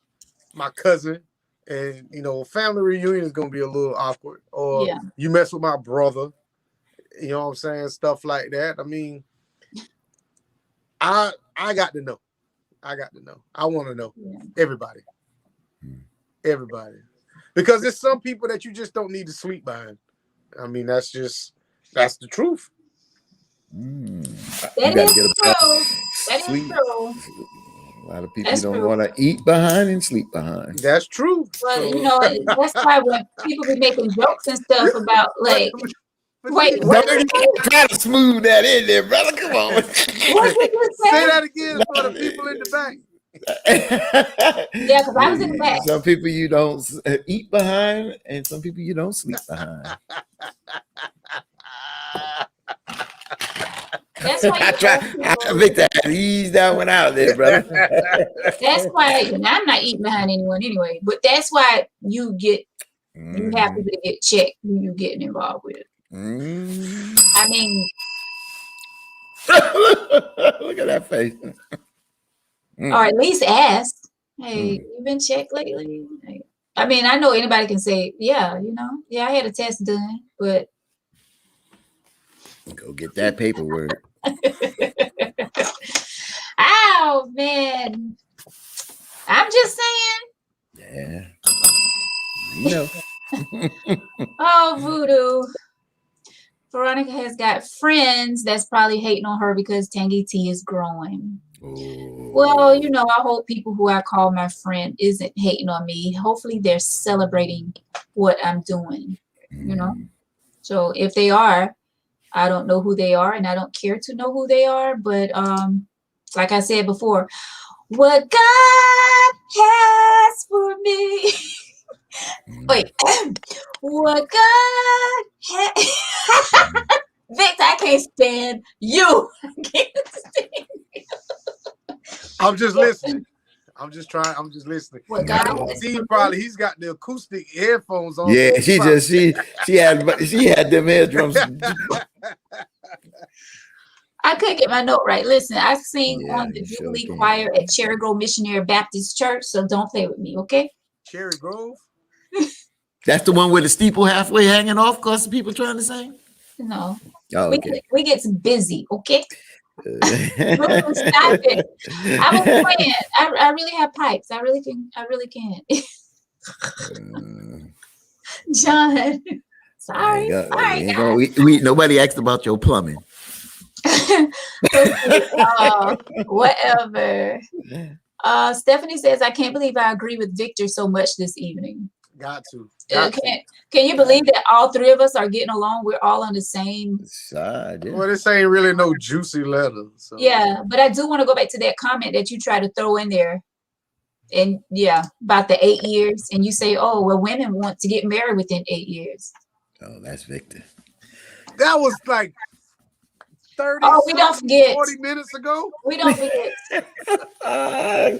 cousin, and you know, family reunion is gonna be a little awkward. Or Yeah. you mess with my brother, you know what I'm saying? Stuff like that. I mean, I got to know. I got to know. I want to know. Yeah. Everybody. Everybody. Because there's some people that you just don't need to sleep behind. I mean, that's the truth. That You got is to get up true. That is sleep. true. A lot of people That's don't true. want to eat behind and sleep behind. That's true. Well, So, you know, that's why when people be making jokes and stuff about like, but wait, you what Brother, did you you gotta try to smooth that in there, brother. Come on. what did you say say? that again for the people in the back. Yeah, because I was in the back. Some people you don't eat behind, and some people you don't sleep behind. That's why you ask people. Victor, ease that one out there, brother. That's why, and I'm not eating behind anyone anyway. But that's why you have people to get checked who you getting involved with. I mean, Look at that face. or at least ask, hey, you been checked lately? Like, I mean, I know anybody can say, yeah, you know, yeah, I had a test done, but Go get that paperwork. oh man, I'm just saying. Yeah. No. Oh, voodoo. Veronica has got friends that's probably hating on her because Tangy T is growing. Oh. Well, you know, I hope people who I call my friend isn't hating on me. Hopefully they're celebrating what I'm doing, you know? So if they are, I don't know who they are and I don't care to know who they are. But like I said before, what God has for me. Wait, what God has. Victor, I can't stand you. I can't stand you. I'm just listening. I'm just listening. What God has Steve for me. he's got the acoustic headphones on. Yeah, she had them eardrums. I couldn't get my note right. Listen, I sing Yeah, on the you sure Jubilee can. Choir at Cherry Grove Missionary Baptist Church, so don't play with me, okay? Cherry Grove? That's the one with the steeple halfway hanging off because people trying to sing? No. Oh, okay. We get busy, okay? Stop it. I was playing. I really have pipes. I really can. John. Sorry. Nobody asked about your plumbing. Whatever. Stephanie says, I can't believe I agree with Victor so much this evening. Got to. Can you believe that all three of us are getting along? We're all on the same side. Yeah. Well, this ain't really no juicy letter. So. Yeah, but I do want to go back to that comment that you try to throw in there. And yeah, about the 8 years. And you say, oh, well, women want to get married within 8 years. Oh, that's Victor. That was like 30 we don't forget 40 minutes ago. We don't forget.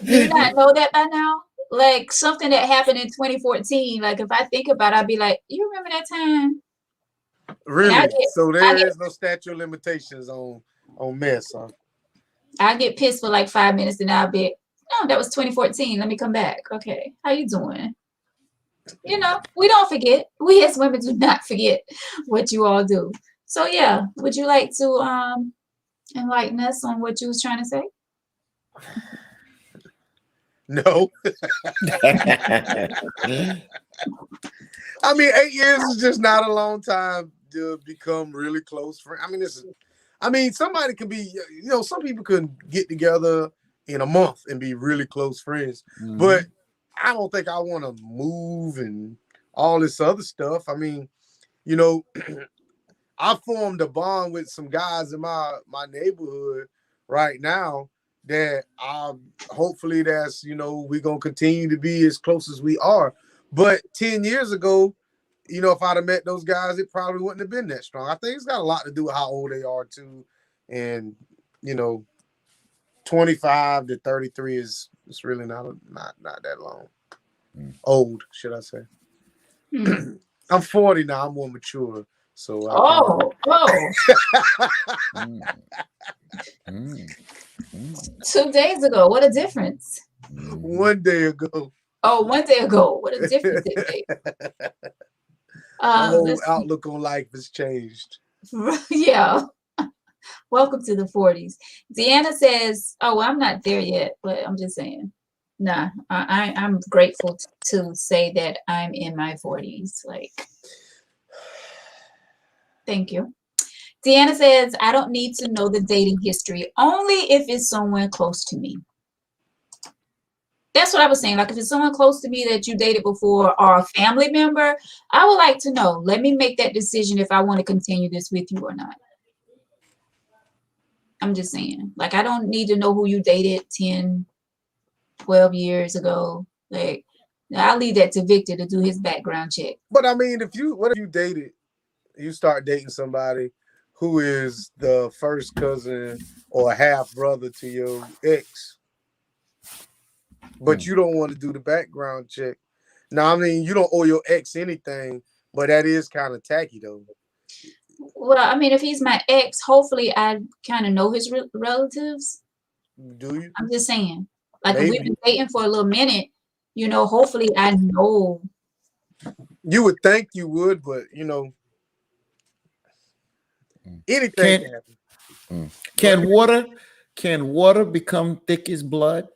Do you not know that by now? Like something that happened in 2014. Like if I think about it, I'd be like, you remember that time? Really? So there is no statute of limitations on mess, huh? I get pissed for like 5 minutes and I'll be, oh, that was 2014. Let me come back. Okay. How you doing? You know, we don't forget. We as women do not forget what you all do. So yeah, would you like to enlighten us on what you was trying to say? No. I mean, 8 years is just not a long time to become really close friends. I mean, somebody can be, you know, some people can get together in a month and be really close friends. Mm-hmm. But I don't think I want to move and all this other stuff. I mean, you know, I formed a bond with some guys in my neighborhood right now that hopefully that's, you know, we're going to continue to be as close as we are. But 10 years ago, you know, if I'd have met those guys, it probably wouldn't have been that strong. I think it's got a lot to do with how old they are too. And, you know, 25 to 33 is it's really not that long. Old, should I say? Hmm. I'm 40 now. I'm more mature, so I can. Oh, 2 days ago. What a difference. One day ago, Oh, 1 day ago. What a difference it made. my whole Let's outlook on life has changed. yeah. Welcome to the 40s. Deanna says, "Oh, well, I'm not there yet, but I'm just saying." Nah, I'm grateful to say that I'm in my 40s. Like, thank you. Deanna says, "I don't need to know the dating history, only if it's someone close to me." That's what I was saying. Like, if it's someone close to me that you dated before or a family member, I would like to know. Let me make that decision if I want to continue this with you or not. I'm just saying. Like, I don't need to know who you dated 10, 12 years ago. Like, I'll leave that to Victor to do his background check. But I mean, what if you dated, you start dating somebody who is the first cousin or half brother to your ex, but you don't want to do the background check. Now, I mean, you don't owe your ex anything, but that is kind of tacky, though. Well, I mean, if he's my ex, hopefully I kind of know his relatives. Do you? I'm just saying. Like, if we've Maybe. been dating for a little minute, hopefully I know. You would think you would, but anything can happen. Can water become thick as blood?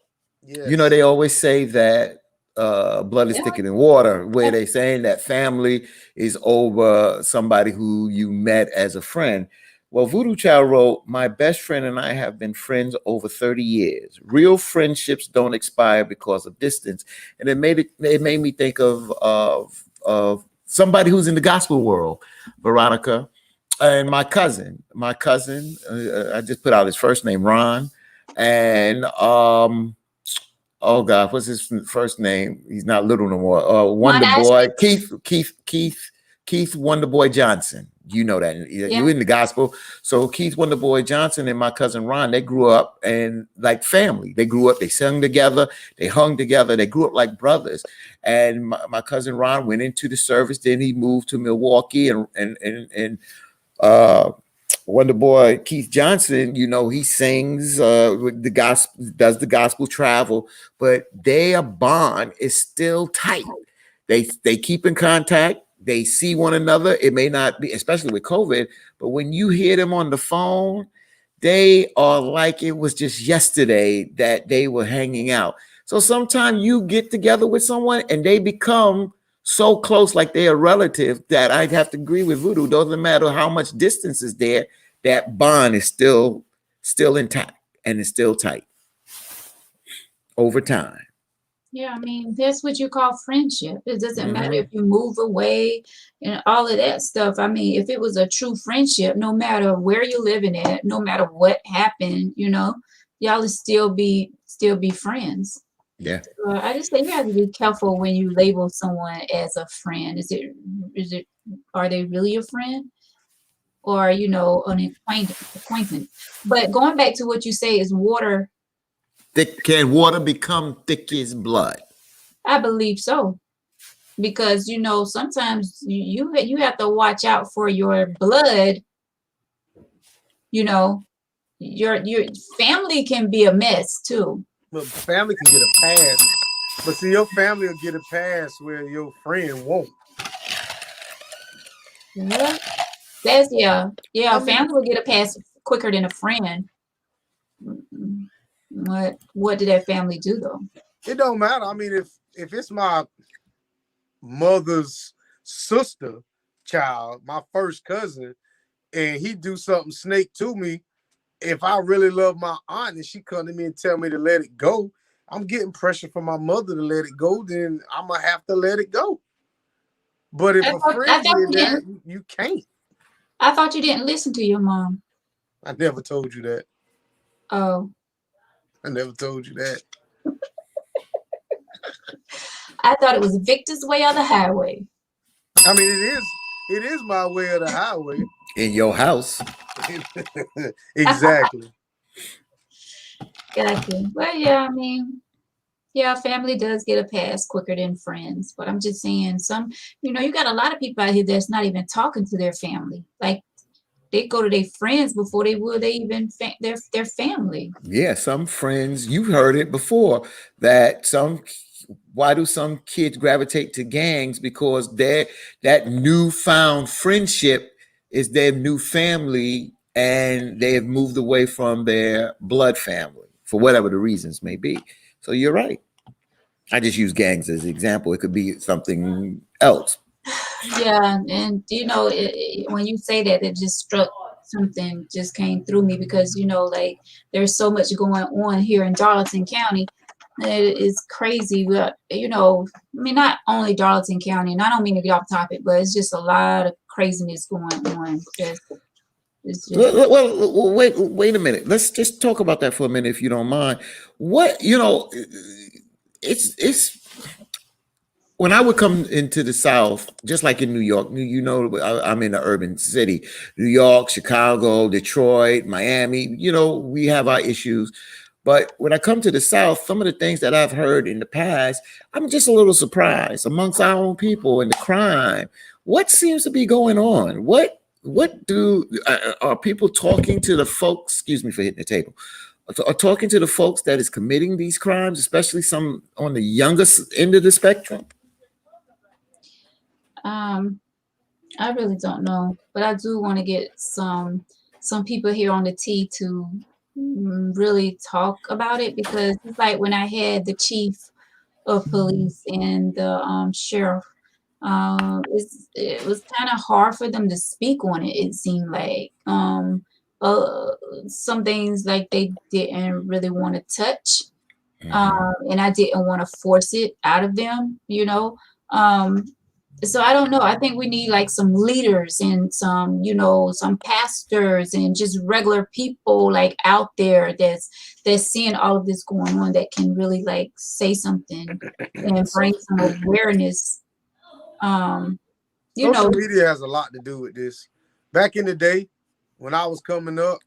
Yes. They always say that blood is Yeah. thicker than water, where they saying that family is over somebody who you met as a friend. Well, Voodoo Child wrote, "My best friend and I have been friends over 30 years. Real friendships don't expire because of distance." And it made me think of somebody who's in the gospel world, Veronica, and my cousin. I just put out his first name, Ron, and oh God, what's his first name? He's not little no more. Wonder Boy, Keith Wonder Boy Johnson. You know that. You're in the gospel. So Keith Wonder Boy Johnson and my cousin Ron, they grew up and like family. They grew up, they sung together, they hung together, they grew up like brothers. And my cousin Ron went into the service, then he moved to Milwaukee and Wonder Boy Keith Johnson, he sings with the gospel, does the gospel travel, but their bond is still tight. They keep in contact. They see one another. It may not be, especially with COVID, but when you hear them on the phone, they are like it was just yesterday that they were hanging out. So sometimes you get together with someone and they become so close, like they're a relative, that I'd have to agree with Voodoo. Doesn't matter how much distance is there, that bond is still intact and it's still tight over time. Yeah, I mean, that's what you call friendship. It doesn't matter if you move away and all of that stuff. I mean, if it was a true friendship, no matter where you're living at, no matter what happened, y'all will still be friends. Yeah. I just think you have to be careful when you label someone as a friend. Are they really a friend? Or, an acquaintance. But going back to what you say is water. Can water become thick as blood? I believe so. Because, sometimes you have to watch out for your blood. Your family can be a mess too. Well, family can get a pass. But see, your family will get a pass where your friend won't. Yeah. Family will get a pass quicker than a friend. What did that family do though? It don't matter. I mean, if it's my mother's sister child, my first cousin, and he do something snake to me, if I really love my aunt and she come to me and tell me to let it go, I'm getting pressure from my mother to let it go, then I'm gonna have to let it go. But if a friend did that, you can't. I thought you didn't listen to your mom. I never told you that. Oh. I never told you that. I thought it was Victor's way or the highway. I mean, it is my way or the highway. In your house. Exactly. Gotcha. Well, yeah, I mean, yeah, family does get a pass quicker than friends, but I'm just saying you got a lot of people out here that's not even talking to their family. Like they go to their friends before they even their family. Yeah, some friends, you've heard it before, that why do some kids gravitate to gangs? Because that newfound friendship is their new family, and they have moved away from their blood family for whatever the reasons may be. So you're right. I just use gangs as an example. It could be something else. Yeah, and when you say that, it just struck something just came through me because like there's so much going on here in Darlington County. It is crazy, but I mean, not only Darlington County, and I don't mean to get off topic, but it's just a lot of craziness going on. It's just Well, wait a minute. Let's just talk about that for a minute, if you don't mind. What it's when I would come into the South, just like in New York, I'm in an urban city, New York, Chicago, Detroit, Miami. We have our issues. But when I come to the South, some of the things that I've heard in the past, I'm just a little surprised amongst our own people and the crime. What seems to be going on? What do are people talking to the folks? Excuse me for hitting the table. Are talking to the folks that is committing these crimes, especially some on the youngest end of the spectrum? um I really don't know, but I do want to get some people here on the T to really talk about it because it's like when I had the chief of police and the sheriff, it was kind of hard for them to speak on it. It seemed like uh, some things like they didn't really want to touch, and I didn't want to force it out of them. Um, so I don't know. I think we need like some leaders and some pastors and just regular people like out there that's seeing all of this going on that can really like say something and bring some awareness. Um, you know, Social media has a lot to do with this. Back in the day, when I was coming up,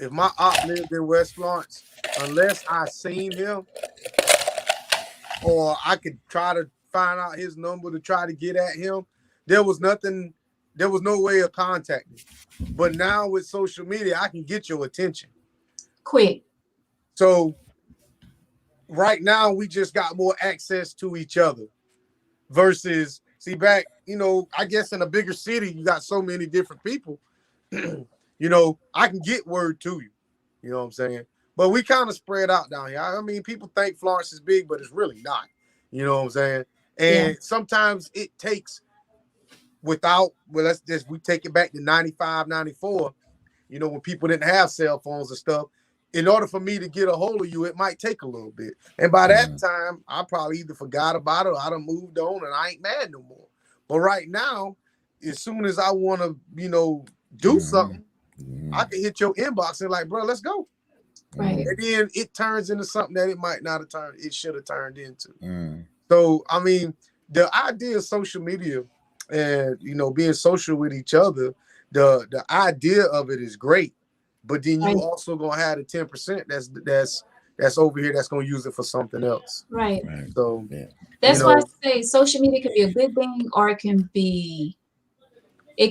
if my aunt lived in West Florence, unless I seen him or I could try to find out his number to try to get at him, there was no way of contacting. But now with social media, I can get your attention. quick. So right now we just got more access to each other versus see back, I guess in a bigger city, you got so many different people. I can get word to you. You know what I'm saying? But we kind of spread out down here. I mean, people think Florence is big, but it's really not. You know what I'm saying? Yeah. And sometimes it takes we take it back to 95, 94, when people didn't have cell phones and stuff. In order for me to get a hold of you, it might take a little bit. And by that time, I probably either forgot about it or I done moved on and I ain't mad no more. But right now, as soon as I want to, do something, I can hit your inbox and like, bro, let's go. Right. And then it turns into something that it might not have turned, it should have turned into. So, I mean, the idea of social media and, being social with each other, the idea of it is great. But then you also gonna have the 10% that's over here that's gonna use it for something else. Right. So that's why I say social media can be a good thing or it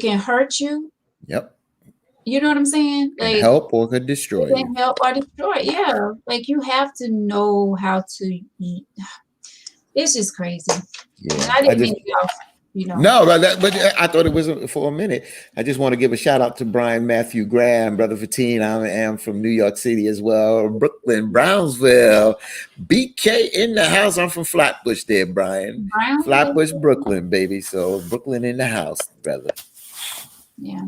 can hurt you. Yep. You know what I'm saying? Like help or could destroy you. Can help or destroy. Yeah. Like you have to know how to. It's just crazy. Yeah. I didn't mean to get off. No, but I thought it was for a minute. I just want to give a shout out to Brian Matthew Graham, brother Fatine. I am from New York City as well, Brooklyn, Brownsville, BK in the house. I'm from Flatbush, there, Brian. Flatbush, Brooklyn, baby. So Brooklyn in the house, brother. Yeah.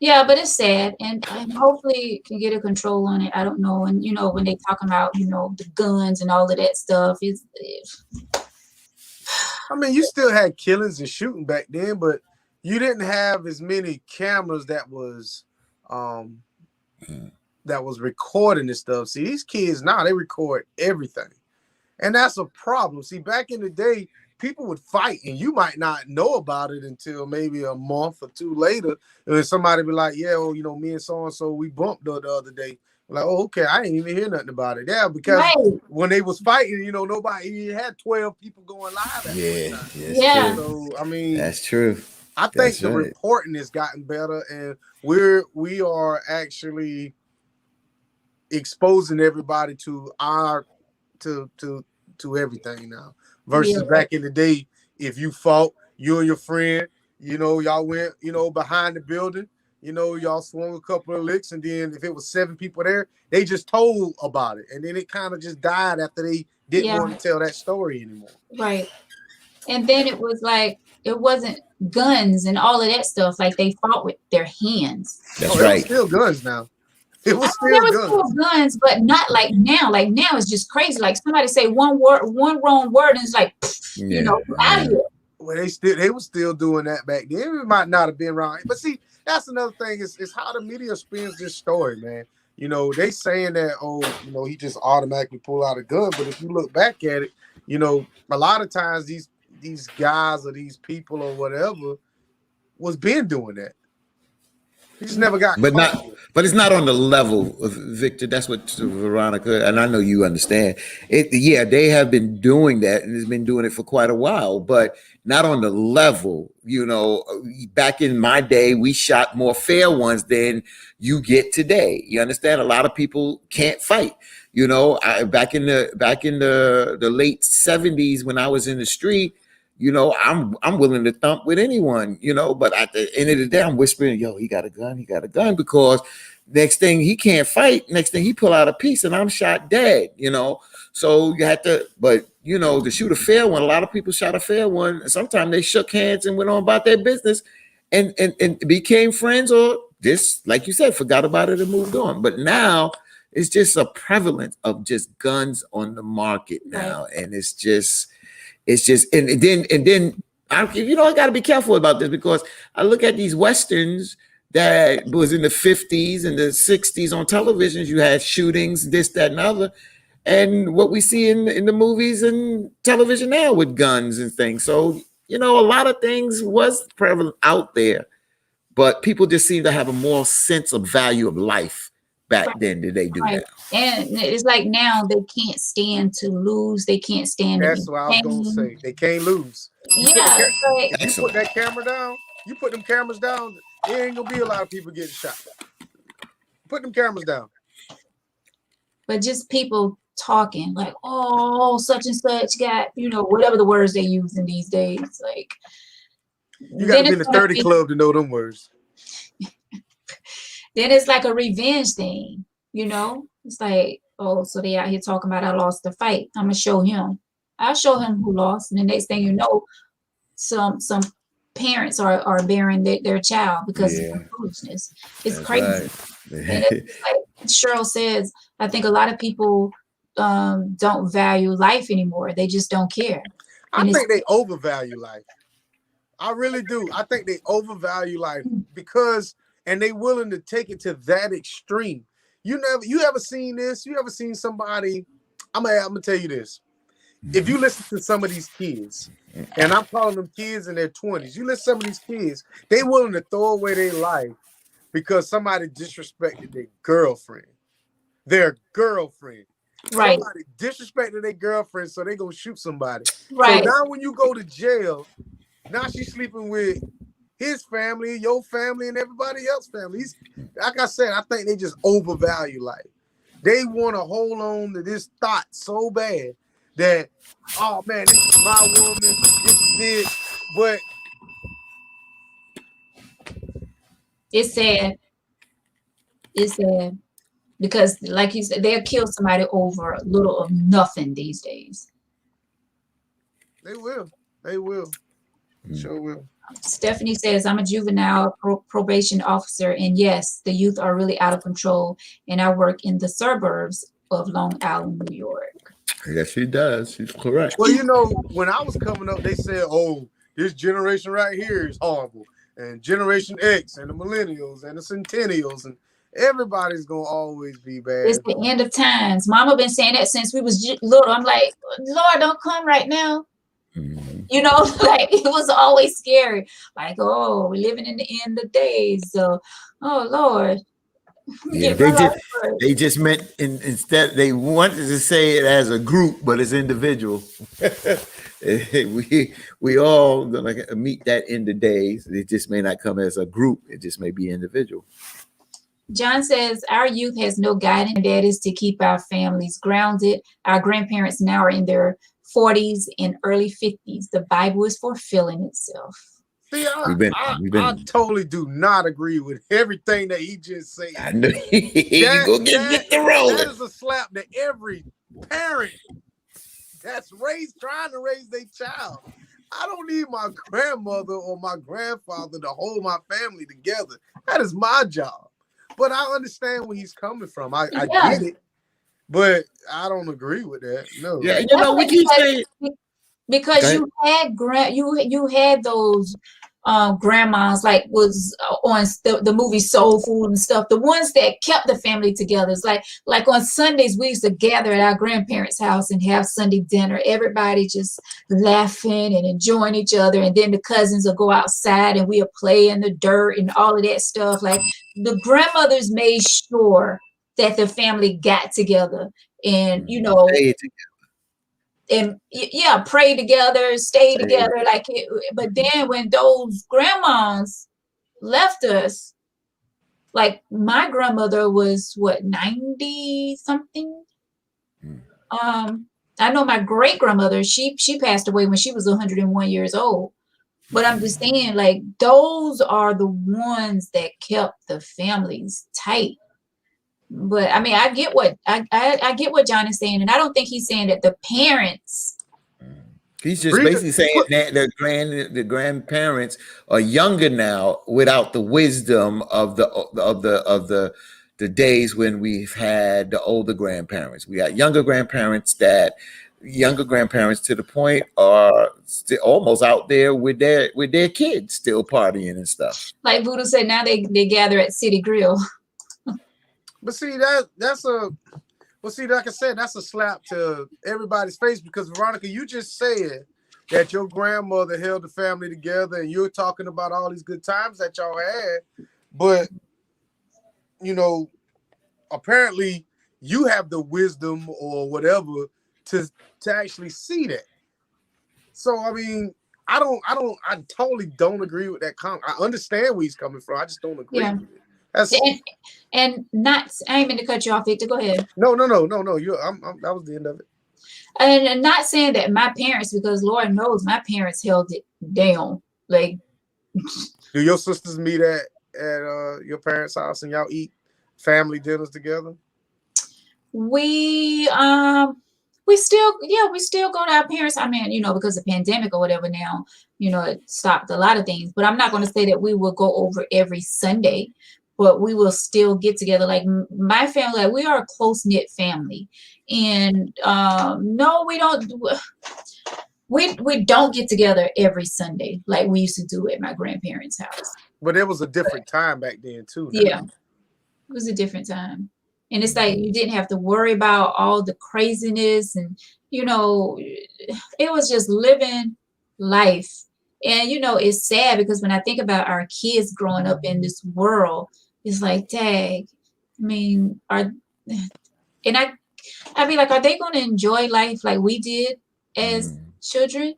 Yeah, but it's sad, and hopefully can get a control on it. I don't know, and when they talking about the guns and all of that stuff, I mean, you still had killings and shooting back then, but you didn't have as many cameras that was recording this stuff. See, these kids now, they record everything. And that's a problem. See, back in the day, people would fight and you might not know about it until maybe a month or two later. And then somebody be like, yeah, well, me and so-and-so, we bumped the other day. Like, oh, okay, I didn't even hear nothing about it. Yeah, because Right. when they was fighting, nobody he had 12 people going live at one Yeah, time. that's Yeah. true. So I mean, That's true. I think That's the right. reporting has gotten better, and we are actually exposing everybody to our to everything now. Yeah. Versus back in the day, if you fought, you and your friend, y'all went, behind the building, y'all swung a couple of licks, and then if it was 7 people there, they just told about it, and then it kind of just died after they didn't Yeah. want to tell that story anymore. Right. And then it was like, it wasn't guns and all of that stuff. Like they fought with their hands. That's Oh, it was right. still guns now. It I was mean, there still was guns. still guns, but not like now. Like now it's just crazy. Like somebody say one wrong word, and it's like, Yeah. out of here. Well, they were still doing that back then. It might not have been wrong, but see, that's another thing is how the media spins this story, man. They saying that, he just automatically pull out a gun, but if you look back at it, a lot of times these guys or these people or whatever was been doing that. He just never got But caught. not, but it's not on the level of Victor. That's what Veronica, and I know you understand it. Yeah, they have been doing that and has been doing it for quite a while, but not on the level. Back in my day, we shot more fair ones than you get today. You understand? A lot of people can't fight. Back in the late '70s when I was in the street. I'm willing to thump with anyone, but at the end of the day, I'm whispering, yo, he got a gun, because next thing he can't fight, next thing he pull out a piece and I'm shot dead. So you had to, but to shoot a fair one, a lot of people shot a fair one. Sometimes they shook hands and went on about their business and became friends, or just, like you said, forgot about it and moved on. But now it's just a prevalence of just guns on the market now. Right. And it's just and then I got to be careful about this, because I look at these westerns that was in the 50s and the 60s on televisions. You had shootings, this, that, and other, and what we see in the movies and television now with guns and things. So a lot of things was prevalent out there, but people just seem to have a more sense of value of life back Right. then than they do Right. now. And it's like now they can't stand to lose. They can't stand to That's be what I was gonna pain. say. They can't lose. Yeah. Like, If you put that camera down, you put them cameras down, there ain't gonna be a lot of people getting shot. Put them cameras down. but just people talking like, oh, such and such got, whatever the words they use in these days. Like, You got to be in the 30 club to know them words. Then it's like a revenge thing, It's like, oh, so they out here talking about I lost the fight. I'm gonna show him. I'll show him who lost. And the next thing you know, some parents are bearing their child because of some foolishness. It's That's crazy. right. And it's like Cheryl says, I think a lot of people don't value life anymore. They just don't care. I think they overvalue life. I really do. I think they overvalue life because, and they willing to take it to that extreme. You ever seen this? You ever seen somebody? I'm gonna tell you this. If you listen to some of these kids, and I'm calling them kids in their 20s, you listen to some of these kids, they willing to throw away their life because somebody disrespected their girlfriend. Their girlfriend. Right. Somebody disrespected their girlfriend, so they gonna shoot somebody. Right. So now when you go to jail, now she's sleeping with his family, your family, and everybody else's family. Like I said, I think they just overvalue life. They want to hold on to this thought so bad that, oh man, this is my woman, this is it. But it's sad. It's sad. Because like you said, they'll kill somebody over a little of nothing these days. they will. They will. Sure will. Stephanie says, I'm a juvenile probation officer, and yes, the youth are really out of control, and I work in the suburbs of Long Island, New York. Yes, she does. She's correct. Well, when I was coming up, they said, oh, this generation right here is horrible. And Generation X and the millennials and the centennials and everybody's going to always be bad. It's the end of times. Mama been saying that since we was little. I'm like, Lord, don't come right now. Mm-hmm. Like it was always scary. Like, oh, we're living in the end of days. So, oh, Lord. Yeah, Get real off the they just meant instead they wanted to say it as a group, but it's individual. We all gonna meet that end of days. It just may not come as a group. It just may be individual. John says, our youth has no guidance. That is to keep our families grounded. Our grandparents now are in their 40s and early 50s. The Bible is fulfilling itself. See, We've I been. totally do not agree with everything that he just said. I know you go get the rolling. That is a slap to every parent that's trying to raise their child. I don't need my grandmother or my grandfather to hold my family together. That is my job. But I understand where he's coming from. I get it, but I don't agree with that. No. Yeah, you know, we keep saying because you had you had those grandmas like was on the movie Soul Food and stuff, the ones that kept the family together. It's like on Sundays we used to gather at our grandparents' house and have Sunday dinner, everybody just laughing and enjoying each other, and then the cousins will go outside and we'll play in the dirt and all of that stuff. Like the grandmothers made sure that the family got together and and pray together, stay together. But then when those grandmas left us, like my grandmother was 90 something. I know my great grandmother, she passed away when she was 101 years old. But I'm just saying, like, those are the ones that kept the families tight. But I mean, I get what John is saying, and I don't think he's saying that the parents. He's just basically saying that the grandparents are younger now without the wisdom of the days when we've had the older grandparents. We got younger grandparents to the point are still almost out there with their kids still partying and stuff. Like Voodoo said, now they gather at City Grill. But see, like I said, that's a slap to everybody's face, because Veronica, you just said that your grandmother held the family together and you're talking about all these good times that y'all had. But, apparently you have the wisdom or whatever to actually see that. So, I mean, I totally don't agree with that comment. I understand where he's coming from. I just don't agree with it. And not, I ain't mean to cut you off, Victor. Go ahead. No. That was the end of it. And not saying that my parents, because Lord knows my parents held it down. Like, do your sisters meet at your parents' house and y'all eat family dinners together? We still go to our parents. I mean, because of pandemic or whatever now, it stopped a lot of things. But I'm not going to say that we will go over every Sunday, but we will still get together. Like my family, like we are a close-knit family. And no, we don't. We don't get together every Sunday like we used to do at my grandparents' house. But it was a different time back then too. Yeah, it was a different time. And it's like you didn't have to worry about all the craziness, and it was just living life. And it's sad because when I think about our kids growing up in this world, it's like, dang, I mean, I'd be like, are they going to enjoy life like we did as children?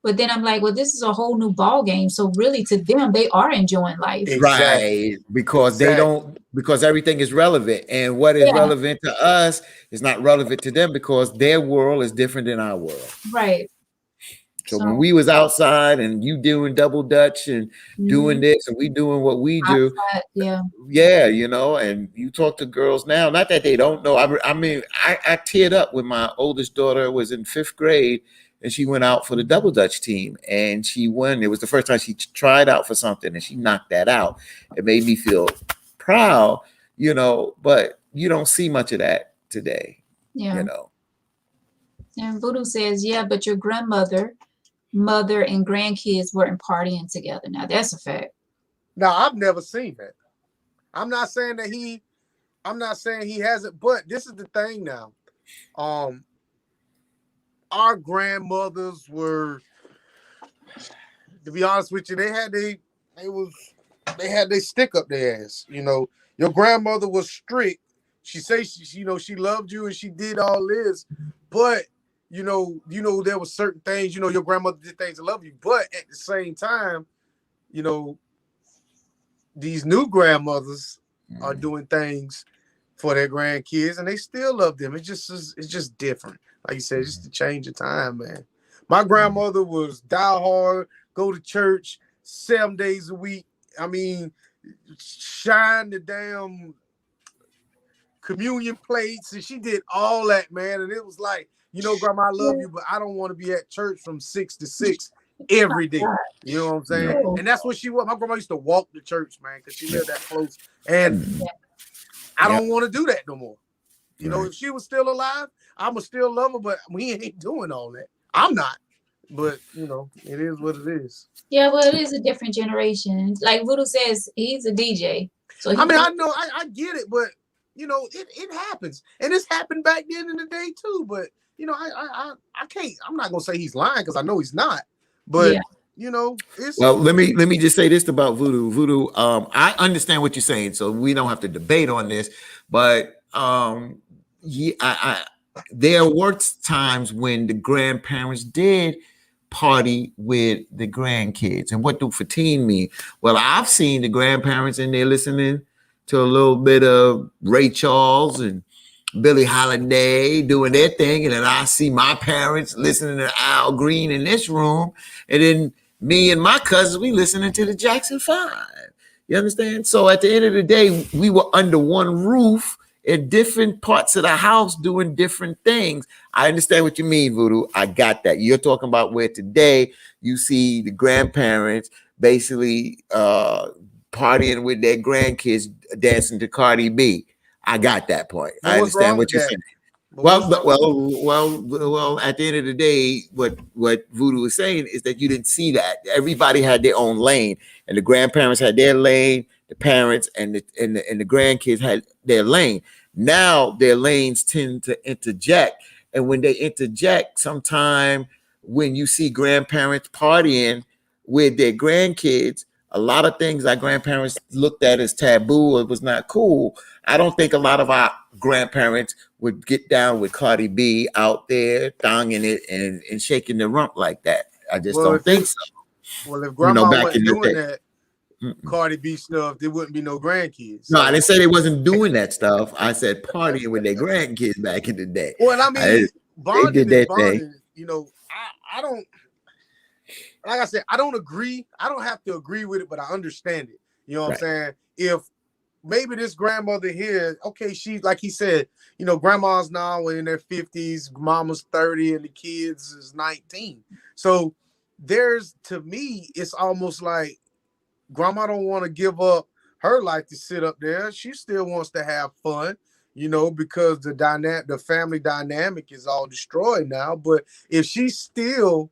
But then I'm like, well, this is a whole new ball game. So really, to them, they are enjoying life, right? Because they don't, because everything is relevant, and what is relevant to us is not relevant to them because their world is different than our world, right? So when we was outside and you doing double dutch and doing this and we doing what we do, and you talk to girls now, not that they don't know. I mean, I teared up when my oldest daughter was in 5th grade and she went out for the double dutch team and she won. It was the first time she tried out for something and she knocked that out. It made me feel proud, but you don't see much of that today, And Voodoo says, but your grandmother, mother, and grandkids weren't partying together. Now that's a fact. Now I've never seen that. I'm not saying he hasn't, but this is the thing now. Our grandmothers were, to be honest with you, they had their stick up their ass. Your grandmother was strict. She say she loved you and she did all this, but there were certain things. Your grandmother did things to love you, but at the same time, you know, these new grandmothers are doing things for their grandkids, and they still love them. It's just different. Like you said, just a change of time, man. My grandmother was die hard, go to church 7 days a week. I mean, shine the damn communion plates, and she did all that, man. And it was like, Grandma, I love you, but I don't want to be at church from 6 to 6 every day. You know what I'm saying? Yeah. And that's what she was. My grandma used to walk to church, man, because she lived that close. And I don't want to do that no more. If she was still alive, I'ma still love her, but we ain't doing all that. I'm not. But it is what it is. Yeah, well, it is a different generation. Like Voodoo says, he's a DJ. So I know, I get it, but it happens, and it's happened back then in the day too. But I can't. I'm not gonna say he's lying because I know he's not. But it's well. Let me just say this about Voodoo. Voodoo. I understand what you're saying, so we don't have to debate on this. But there were times when the grandparents did party with the grandkids. And what do Fatine mean? Well, I've seen the grandparents in there listening to a little bit of Ray Charles and Billie Holiday doing their thing. And then I see my parents listening to Al Green in this room. And then me and my cousins, we listening to the Jackson 5. You understand? So at the end of the day, we were under one roof in different parts of the house doing different things. I understand what you mean, Voodoo. I got that. You're talking about where today you see the grandparents basically partying with their grandkids dancing to Cardi B. I got that point. I understand what you're saying. Well, at the end of the day, what Voodoo is saying is that you didn't see that. Everybody had their own lane, and the grandparents had their lane, the parents and the grandkids had their lane. Now their lanes tend to interject, and when they interject, sometime when you see grandparents partying with their grandkids, a lot of things our grandparents looked at as taboo or was not cool. I don't think a lot of our grandparents would get down with Cardi B out there, thonging it and shaking the rump like that. I just don't think so. Well, if grandma back wasn't in the doing day. that, Cardi B stuff, there wouldn't be no grandkids. No, I didn't say they wasn't doing that stuff. I said partying with their grandkids back in the day. Well, I mean, bonding did that is bonding. I don't, like I said, I don't agree. I don't have to agree with it, but I understand it. You know what I'm saying? If maybe this grandmother here, okay, she's like he said, grandmas now in their 50s, mama's 30, and the kids is 19. So to me, it's almost like grandma don't want to give up her life to sit up there. She still wants to have fun, because the family dynamic is all destroyed now. But if she still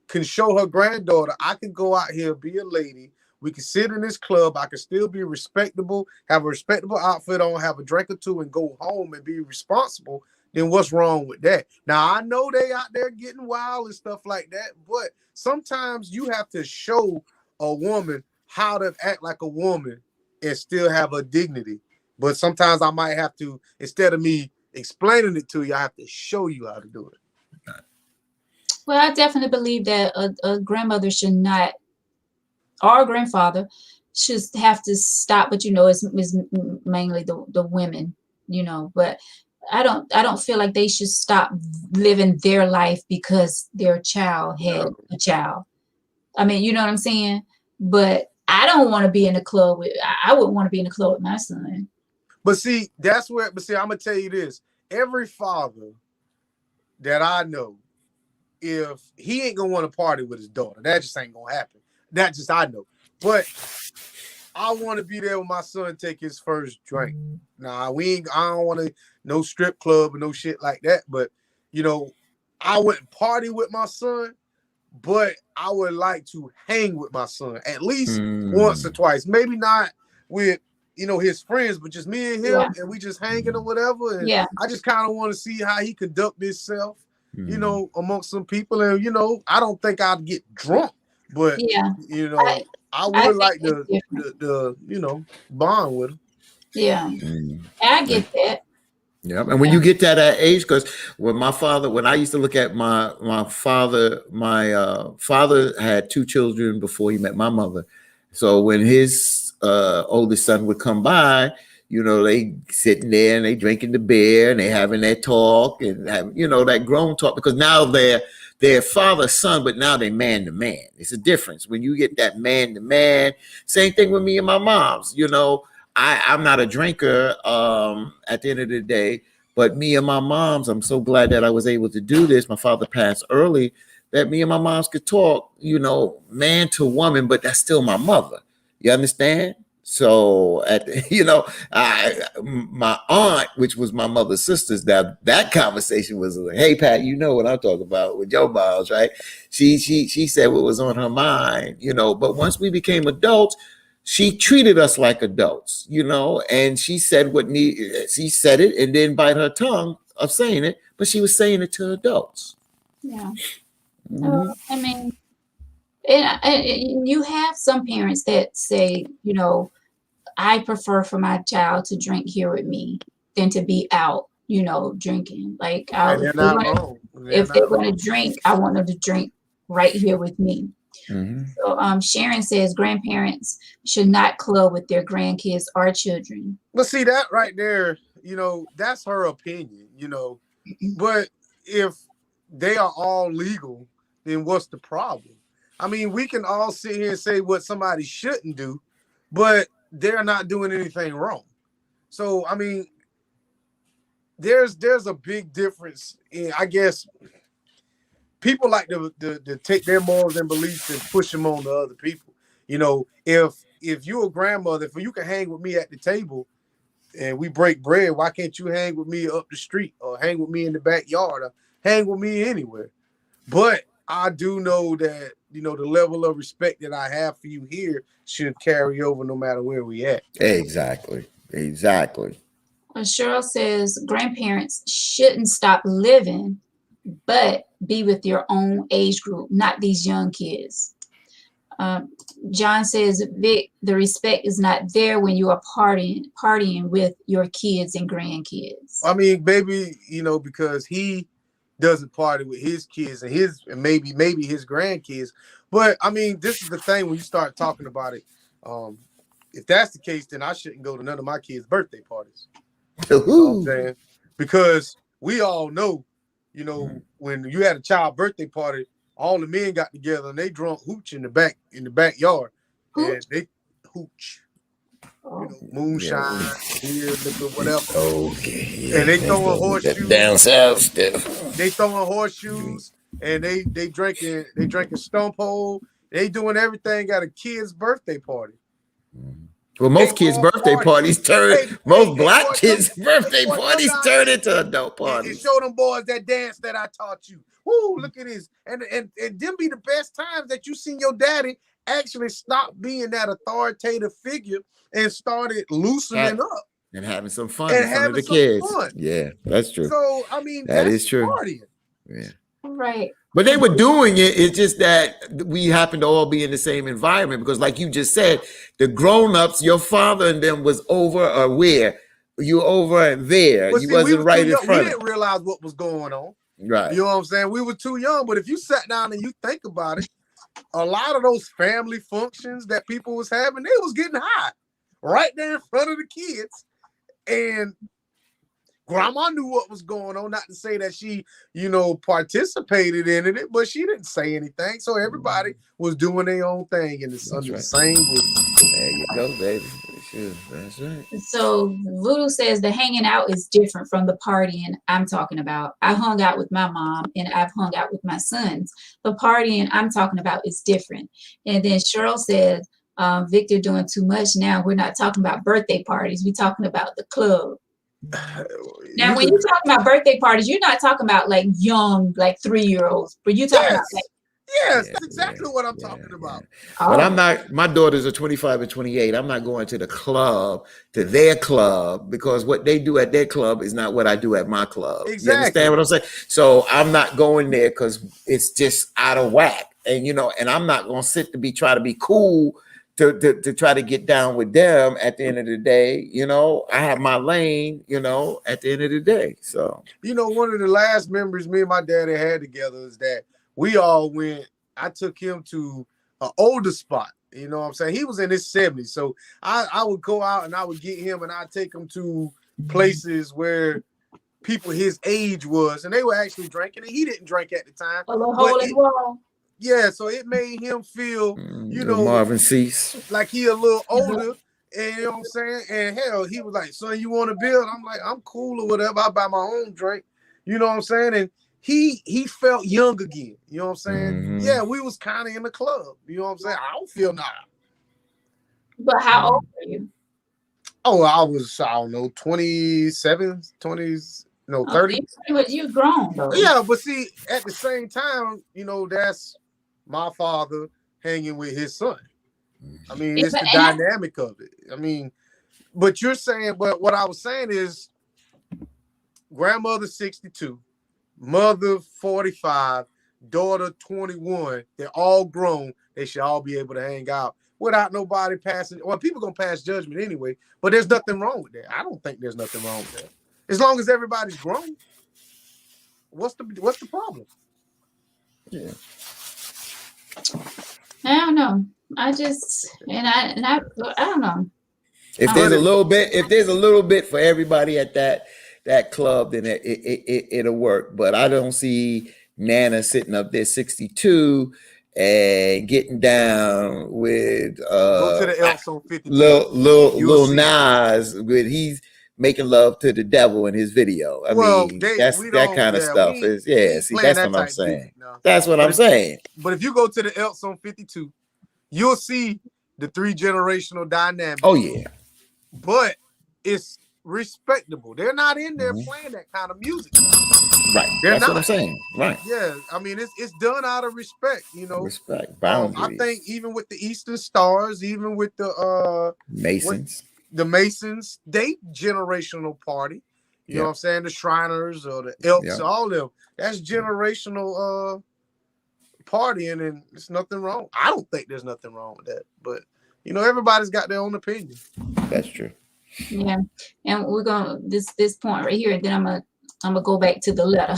can show her granddaughter, I can go out here, be a lady. We can sit in this club. I can still be respectable, have a respectable outfit on, have a drink or two, and go home and be responsible. Then what's wrong with that? Now, I know they out there getting wild and stuff like that, but sometimes you have to show a woman how to act like a woman and still have her dignity. But sometimes I might have to, instead of me explaining it to you, I have to show you how to do it. Well, I definitely believe that a grandmother should not, or a grandfather should have to stop. But it's mainly the women, But I don't feel like they should stop living their life because their child had a child. I mean, you know what I'm saying? But I don't want to be in a club with. I wouldn't want to be in a club with my son. But see, I'm gonna tell you this: every father that I know, if he ain't gonna want to party with his daughter, that just ain't gonna happen. That just I know. But I want to be there when my son take his first drink. Nah, I don't want to no strip club or no shit like that. But I wouldn't party with my son, but I would like to hang with my son at least once or twice. Maybe not with his friends, but just me and him, and we just hanging or whatever. And I just kind of want to see how he conduct himself, amongst some people. And I don't think I'd get drunk, but I would like to bond with him. Yeah, Mm. I get that. Yeah, and when you get to that age, because when I used to look at my father, my father had two children before he met my mother. So when his oldest son would come by, they sitting there and they drinking the beer and they having that talk and have, that grown talk, because now they're father son, but now they man to man. It's a difference when you get that man to man. Same thing with me and my mom's. I'm not a drinker at the end of the day, but me and my moms, I'm so glad that I was able to do this. My father passed early, that me and my moms could talk, man to woman, but that's still my mother. You understand? So my aunt, which was my mother's sisters, that conversation was like, hey Pat, you know what I'm talking about with your moms, right? She said what was on her mind, but once we became adults, she treated us like adults, and she said she said it and didn't bite her tongue of saying it, but she was saying it to adults. Yeah. Mhm. I mean, and you have some parents that say, I prefer for my child to drink here with me than to be out, drinking. Like, And if they're they're not gonna wrong. They're if they're not gonna wrong. drink, I want them to drink right here with me. Mhm. So, Sharon says grandparents should not club with their grandkids or children. But see that right there, that's her opinion. But if they are all legal, then what's the problem? I mean, we can all sit here and say what somebody shouldn't do, but they're not doing anything wrong. So I mean, there's a big difference in, I guess, people like to take their morals and beliefs and push them on to other people. If you're a grandmother, if you can hang with me at the table and we break bread, why can't you hang with me up the street or hang with me in the backyard or hang with me anywhere? But I do know that, the level of respect that I have for you here should carry over no matter where we at. Exactly. Cheryl says grandparents shouldn't stop living, but be with your own age group, not these young kids. Um, John says, Vic, the respect is not there when you are partying with your kids and grandkids. I mean, baby, because he doesn't party with his kids and maybe his grandkids. But I mean, this is the thing when you start talking about it. If that's the case, then I shouldn't go to none of my kids' birthday parties. You know what I'm saying? Because we all know, when you had a child birthday party, all the men got together and they drunk hooch in the backyard. Who? And they hooch, Oh. moonshine, beer, liquor, whatever. Okay. And they throwing horseshoes. Down south stuff. They throwing horseshoes and they drinking stump hole. They doing everything at a kid's birthday party. Well, most kids' birthday parties turn. Most black kids' birthday parties turn into adult parties. And show them boys that dance that I taught you. Woo, look at this. And them be the best times that you seen your daddy actually stop being that authoritative figure and started loosening up. And having some fun in front of the kids. Fun. Yeah, that's true. So, I mean, that is true. Partying. Yeah. Right. But they were doing it. It's just that we happen to all be in the same environment because, like you just said, the grown-ups, your father and them was over or where? You over there. But you see, wasn't right in front. We didn't realize what was going on. Right. You know what I'm saying? We were too young. But if you sat down and you think about it, a lot of those family functions that people was having, they was getting high right there in front of the kids. And grandma knew what was going on. Not to say that she, participated in it, but she didn't say anything. So everybody was doing their own thing in the same roof. There you go, baby. Sure. That's right. So Voodoo says the hanging out is different from the partying I'm talking about. I hung out with my mom and I've hung out with my sons. The partying I'm talking about is different. And then Cheryl says, Victor doing too much now. We're not talking about birthday parties. We're talking about the club. Now, when you're talking about birthday parties, you're not talking about like young, like 3-year-olds, but you're talking about like. Yes, that's exactly what I'm talking about. But I'm not, my daughters are 25 and 28. I'm not going to the club, to their club, because what they do at their club is not what I do at my club. Exactly. You understand what I'm saying? So I'm not going there because it's just out of whack. And, and I'm not going to try to be cool to try to get down with them at the end of the day. You know, I have my lane, you know, at the end of the day. So, you know, one of the last memories me and my daddy had together is that we all went. I took him to an older spot. You know what I'm saying? He was in his 70s. So I would go out and I would get him and I'd take him to places where people his age was, and they were actually drinking, and he didn't drink at the time. A little hole in the wall. Yeah, so it made him feel, you know, Marvin Cease, like he a little older, and you know what I'm saying? And hell, he was like, son, you want to build? I'm like, I'm cool or whatever. I buy my own drink. You know what I'm saying? And he felt young again. You know what I'm saying? Mm-hmm. Yeah, we was kind of in the club. You know what I'm saying? I don't feel now. But how old are you? Oh, I was, I don't know, 27, 20s, no, 30. You grown though. Yeah, but see, at the same time, you know, that's my father hanging with his son. I mean, it's the dynamic of it. I mean, but you're saying, but what I was saying is grandmother 62, mother 45, daughter 21, they're all grown. They should all be able to hang out without nobody passing. Well, people gonna pass judgment anyway, but there's nothing wrong with that. I don't think there's nothing wrong with that. As long as everybody's grown, what's the problem? Yeah. I don't know. I don't know. If there's a little bit for everybody at that club, then it'll work. But I don't see Nana sitting up there 62 and getting down with go to the Elks on 50. Lil Nas with he's making love to the devil in his video. I mean, that's that kind of stuff. See, that's what I'm saying. No. That's what I'm saying. But if you go to the Elks on 52, you'll see the 3 generational dynamic. Oh yeah. But it's respectable. They're not in there playing that kind of music. Right. That's what I'm saying. Right. Yeah. I mean, it's done out of respect, you know. Respect. Boundaries. I think even with the Eastern Stars, even with the Masons. The Masons, they generational party. You know what I'm saying? The Shriners or the Elks, all of them. That's generational partying, and there's nothing wrong. I don't think there's nothing wrong with that. But you know, everybody's got their own opinion. That's true. Yeah. And we're gonna this point right here, and then I'm gonna go back to the letter.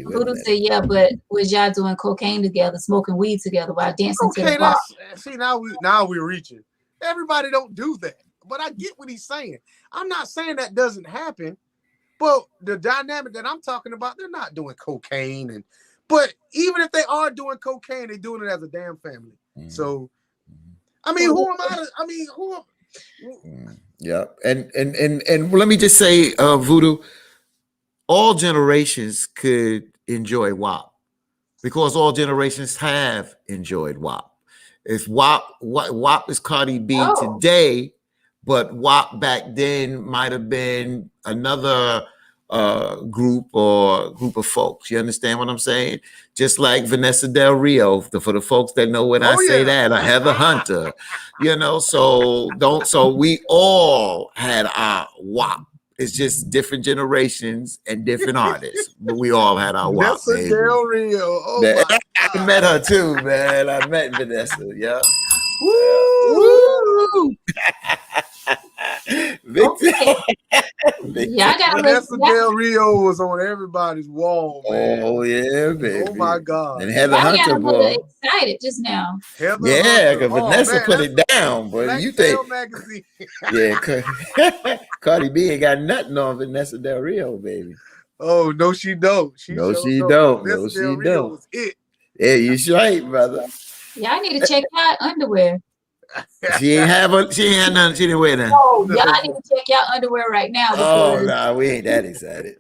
Voodoo said, yeah, but was y'all doing cocaine together, smoking weed together while dancing to the rock? See, now we're reaching. Everybody don't do that. But I get what he's saying. I'm not saying that doesn't happen, but the dynamic that I'm talking about, they're not doing cocaine. But even if they are doing cocaine, they're doing it as a damn family. So, I mean, who am I? Yeah. And let me just say, Voodoo, all generations could enjoy WAP because all generations have enjoyed WAP. If WAP is Cardi B today, but WAP back then might have been another group of folks. You understand what I'm saying? Just like Vanessa Del Rio, for the folks that know when I say that, or Heather Hunter, you know. So we all had our WAP. It's just different generations and different artists, but we all had our WAP. Vanessa Del Rio. Oh my God. I met her too, man. I met Vanessa. Yeah. Woo! Victor. Vanessa Del Rio was on everybody's wall, man. Oh yeah, baby. Oh my God. And Heather Hunter, boy. Excited just now. Yeah, because Vanessa put it down, boy. You think? Magazine. Yeah, Cardi B ain't got nothing on Vanessa Del Rio, baby. Oh no, she don't. She don't. Vanessa Del Rio was it. Yeah, you right, brother. Y'all need to check out underwear. She ain't had nothing. She didn't wear nothing. Oh, y'all need to check out underwear right now. Oh no, we ain't that excited.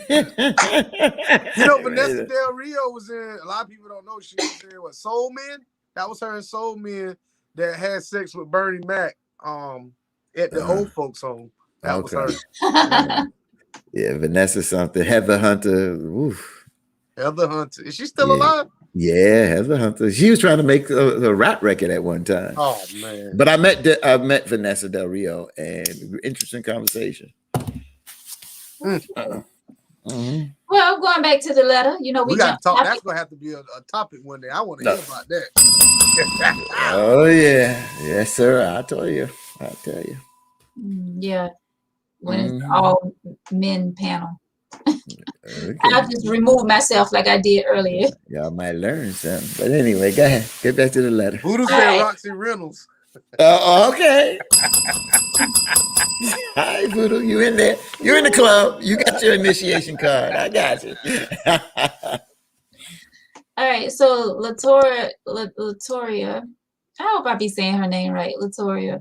You know, Vanessa Del Rio was in. A lot of people don't know she was in what Soul Men. That was her in Soul Men that had sex with Bernie Mac. At the old folks' home. That was her. Yeah, Vanessa something. Heather Hunter. Oof. Heather Hunter. Is she still alive? Yeah, Heather Hunter. She was trying to make a rap record at one time. Oh man! But I met Vanessa Del Rio, and interesting conversation. Mhm. Well, going back to the letter, we We got to jumped talk. topic. That's gonna have to be a topic one day. I want to No. hear about that. Oh yeah, yes, sir. I tell you. I tell you. Yeah, when it's Hmm. all men panel. I'll Okay. just remove myself like I did earlier. Y'all might learn something. But anyway, go ahead. Get back to the letter. Voodoo All said right. Roxy Reynolds. Okay. Hi, Voodoo. You in there? You in the club. You got your initiation card. I got you. All right. So Latoria, I hope I be saying her name right, Latoria.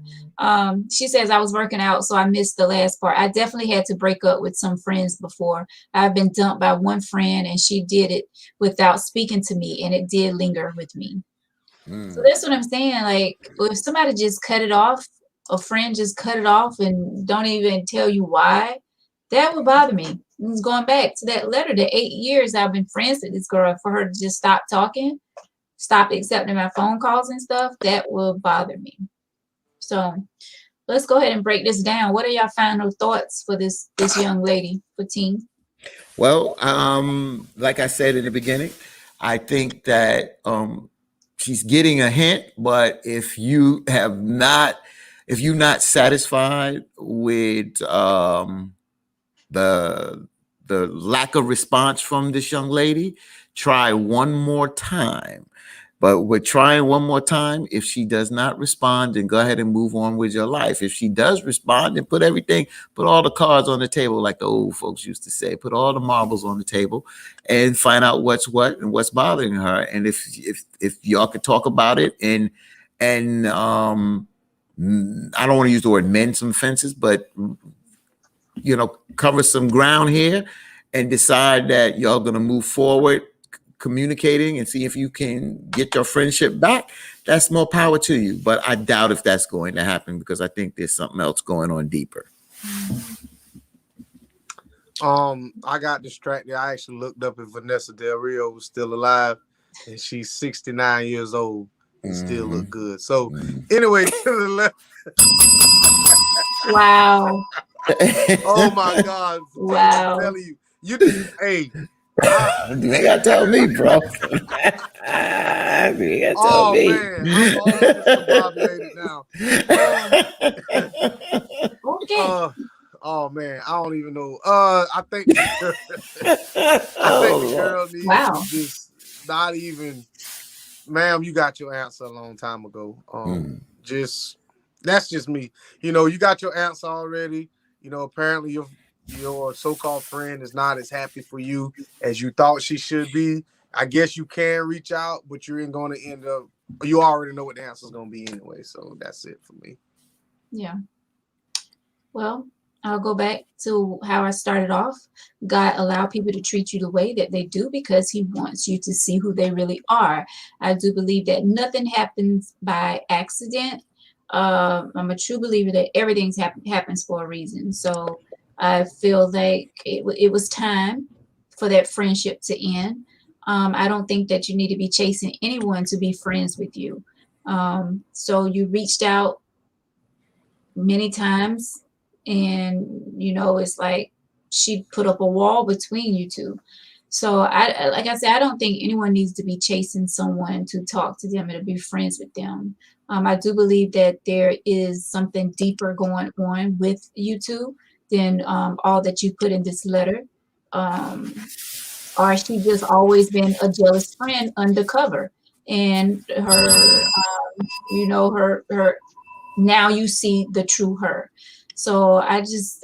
She says I was working out, so I missed the last part. I definitely had to break up with some friends before. I've been dumped by one friend, and she did it without speaking to me, and it did linger with me. So Mm. that's what I'm saying. Like, if somebody just cut it off, a friend just cut it off and don't even tell you why, that would bother me. It's going back to that letter, the 8 years I've been friends with this girl, for her to just stop talking, stop accepting my phone calls and stuff, that will bother me. So let's go ahead and break this down. What are your final thoughts for this young lady, for Teen? Well, like I said in the beginning, I think that she's getting a hint, but if you're not satisfied with the the lack of response from this young lady, try one more time. But we're trying one more time. If she does not respond, then go ahead and move on with your life. If she does respond, then put all the cards on the table, like the old folks used to say. Put all the marbles on the table, and find out what's what and what's bothering her. And if y'all could talk about it and I don't want to use the word mend some fences, but cover some ground here and decide that y'all going to move forward communicating and see if you can get your friendship back, that's more power to you. But I doubt if that's going to happen because I think there's something else going on deeper. I got distracted. I actually looked up if Vanessa Del Rio was still alive, and she's 69 years old and still look good. So, anyway, to the left. Wow. Oh my God! Wow. I'm telling you, hey. You gotta tell me, bro. You gotta tell Oh me. man, I'm all discombobulated now. Okay. Oh man, I don't even know. I think the girl needs Wow. to just not even, ma'am. You got your answer a long time ago. Just that's just me. You got your answer already. Apparently your so-called friend is not as happy for you as you thought she should be. I guess you can reach out, but you ain't going to end up. You already know what the answer is going to be anyway. So that's it for me. Yeah. Well, I'll go back to how I started off. God allowed people to treat you the way that they do because he wants you to see who they really are. I do believe that nothing happens by accident. I'm a true believer that everything happens for a reason. So I feel like it was time for that friendship to end. I don't think that you need to be chasing anyone to be friends with you. So you reached out many times, and it's like she put up a wall between you two. So like I said, I don't think anyone needs to be chasing someone to talk to them and to be friends with them. I do believe that there is something deeper going on with you two than all that you put in this letter. Or she just always been a jealous friend undercover, and her now you see the true her. So I just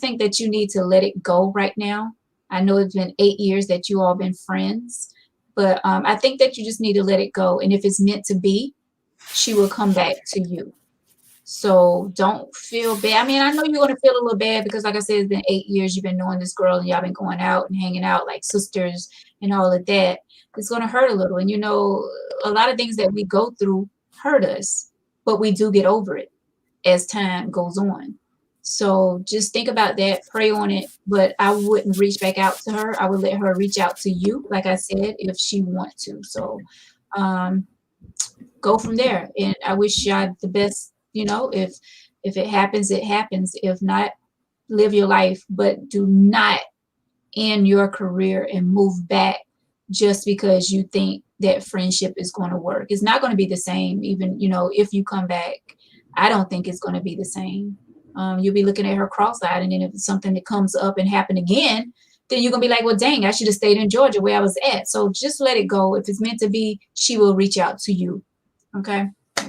think that you need to let it go right now. I know it's been 8 years that you all been friends, but I think that you just need to let it go. And if it's meant to be, she will come back to you. So don't feel bad. I mean, I know you're gonna feel a little bad because, like I said, it's been 8 years you've been knowing this girl and y'all been going out and hanging out like sisters and all of that. It's gonna hurt a little. And a lot of things that we go through hurt us, but we do get over it as time goes on. So just think about that, pray on it. But I wouldn't reach back out to her. I would let her reach out to you, like I said, if she wants to. So go from there. And I wish y'all the best. If it happens, it happens. If not, live your life, but do not in your career and move back just because you think that friendship is going to work. It's not going to be the same. Even, if you come back, I don't think it's going to be the same. You'll be looking at her cross-eyed, and then if it's something that comes up and happen again, then you're going to be like, well, dang, I should have stayed in Georgia where I was at. So just let it go. If it's meant to be, she will reach out to you. Okay.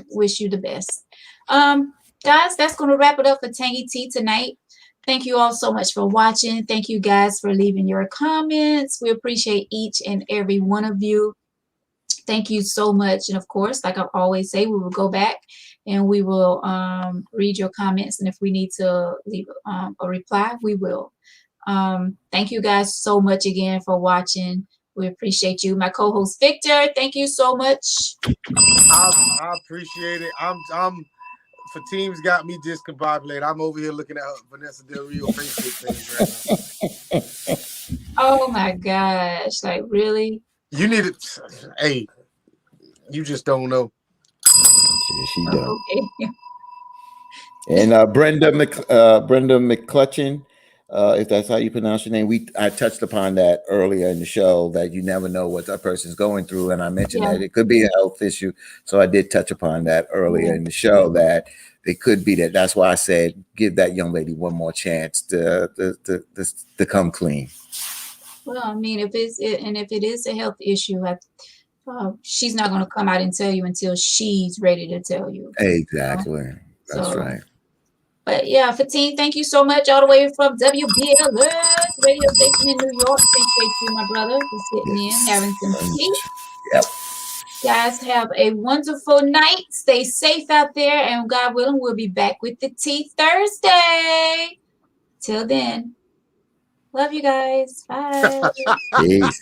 Wish you the best. Guys, that's going to wrap it up for Tangy Tea tonight. Thank you all so much for watching. Thank you guys for leaving your comments. We appreciate each and every one of you. Thank you so much. And of course, like I always say, we will go back and we will read your comments. And if we need to leave a reply, we will. Thank you guys so much again for watching. We appreciate you. My co-host Victor, thank you so much. I appreciate it. Fatima's got me discombobulated. I'm over here looking at Vanessa Del Rio Facebook page right now. Oh my gosh. Like, really? You need it. Hey, you just don't know. She don't. Okay. And Brenda McClutchin, if that's how you pronounce your name, I touched upon that earlier in the show, that you never know what that person's going through, and I mentioned that it could be a health issue. So I did touch upon that earlier in the show, that it could be that. That's why I said give that young lady one more chance to come clean. Well, I mean, if it is a health issue, she's not going to come out and tell you until she's ready to tell you. Exactly. That's right. But yeah, Fatine, thank you so much, all the way from WBLS radio station in New York. Appreciate you, my brother, for sitting in, having some tea. Yep. Guys, have a wonderful night. Stay safe out there, and God willing, we'll be back with the tea Thursday. Till then, love you guys. Bye. Peace.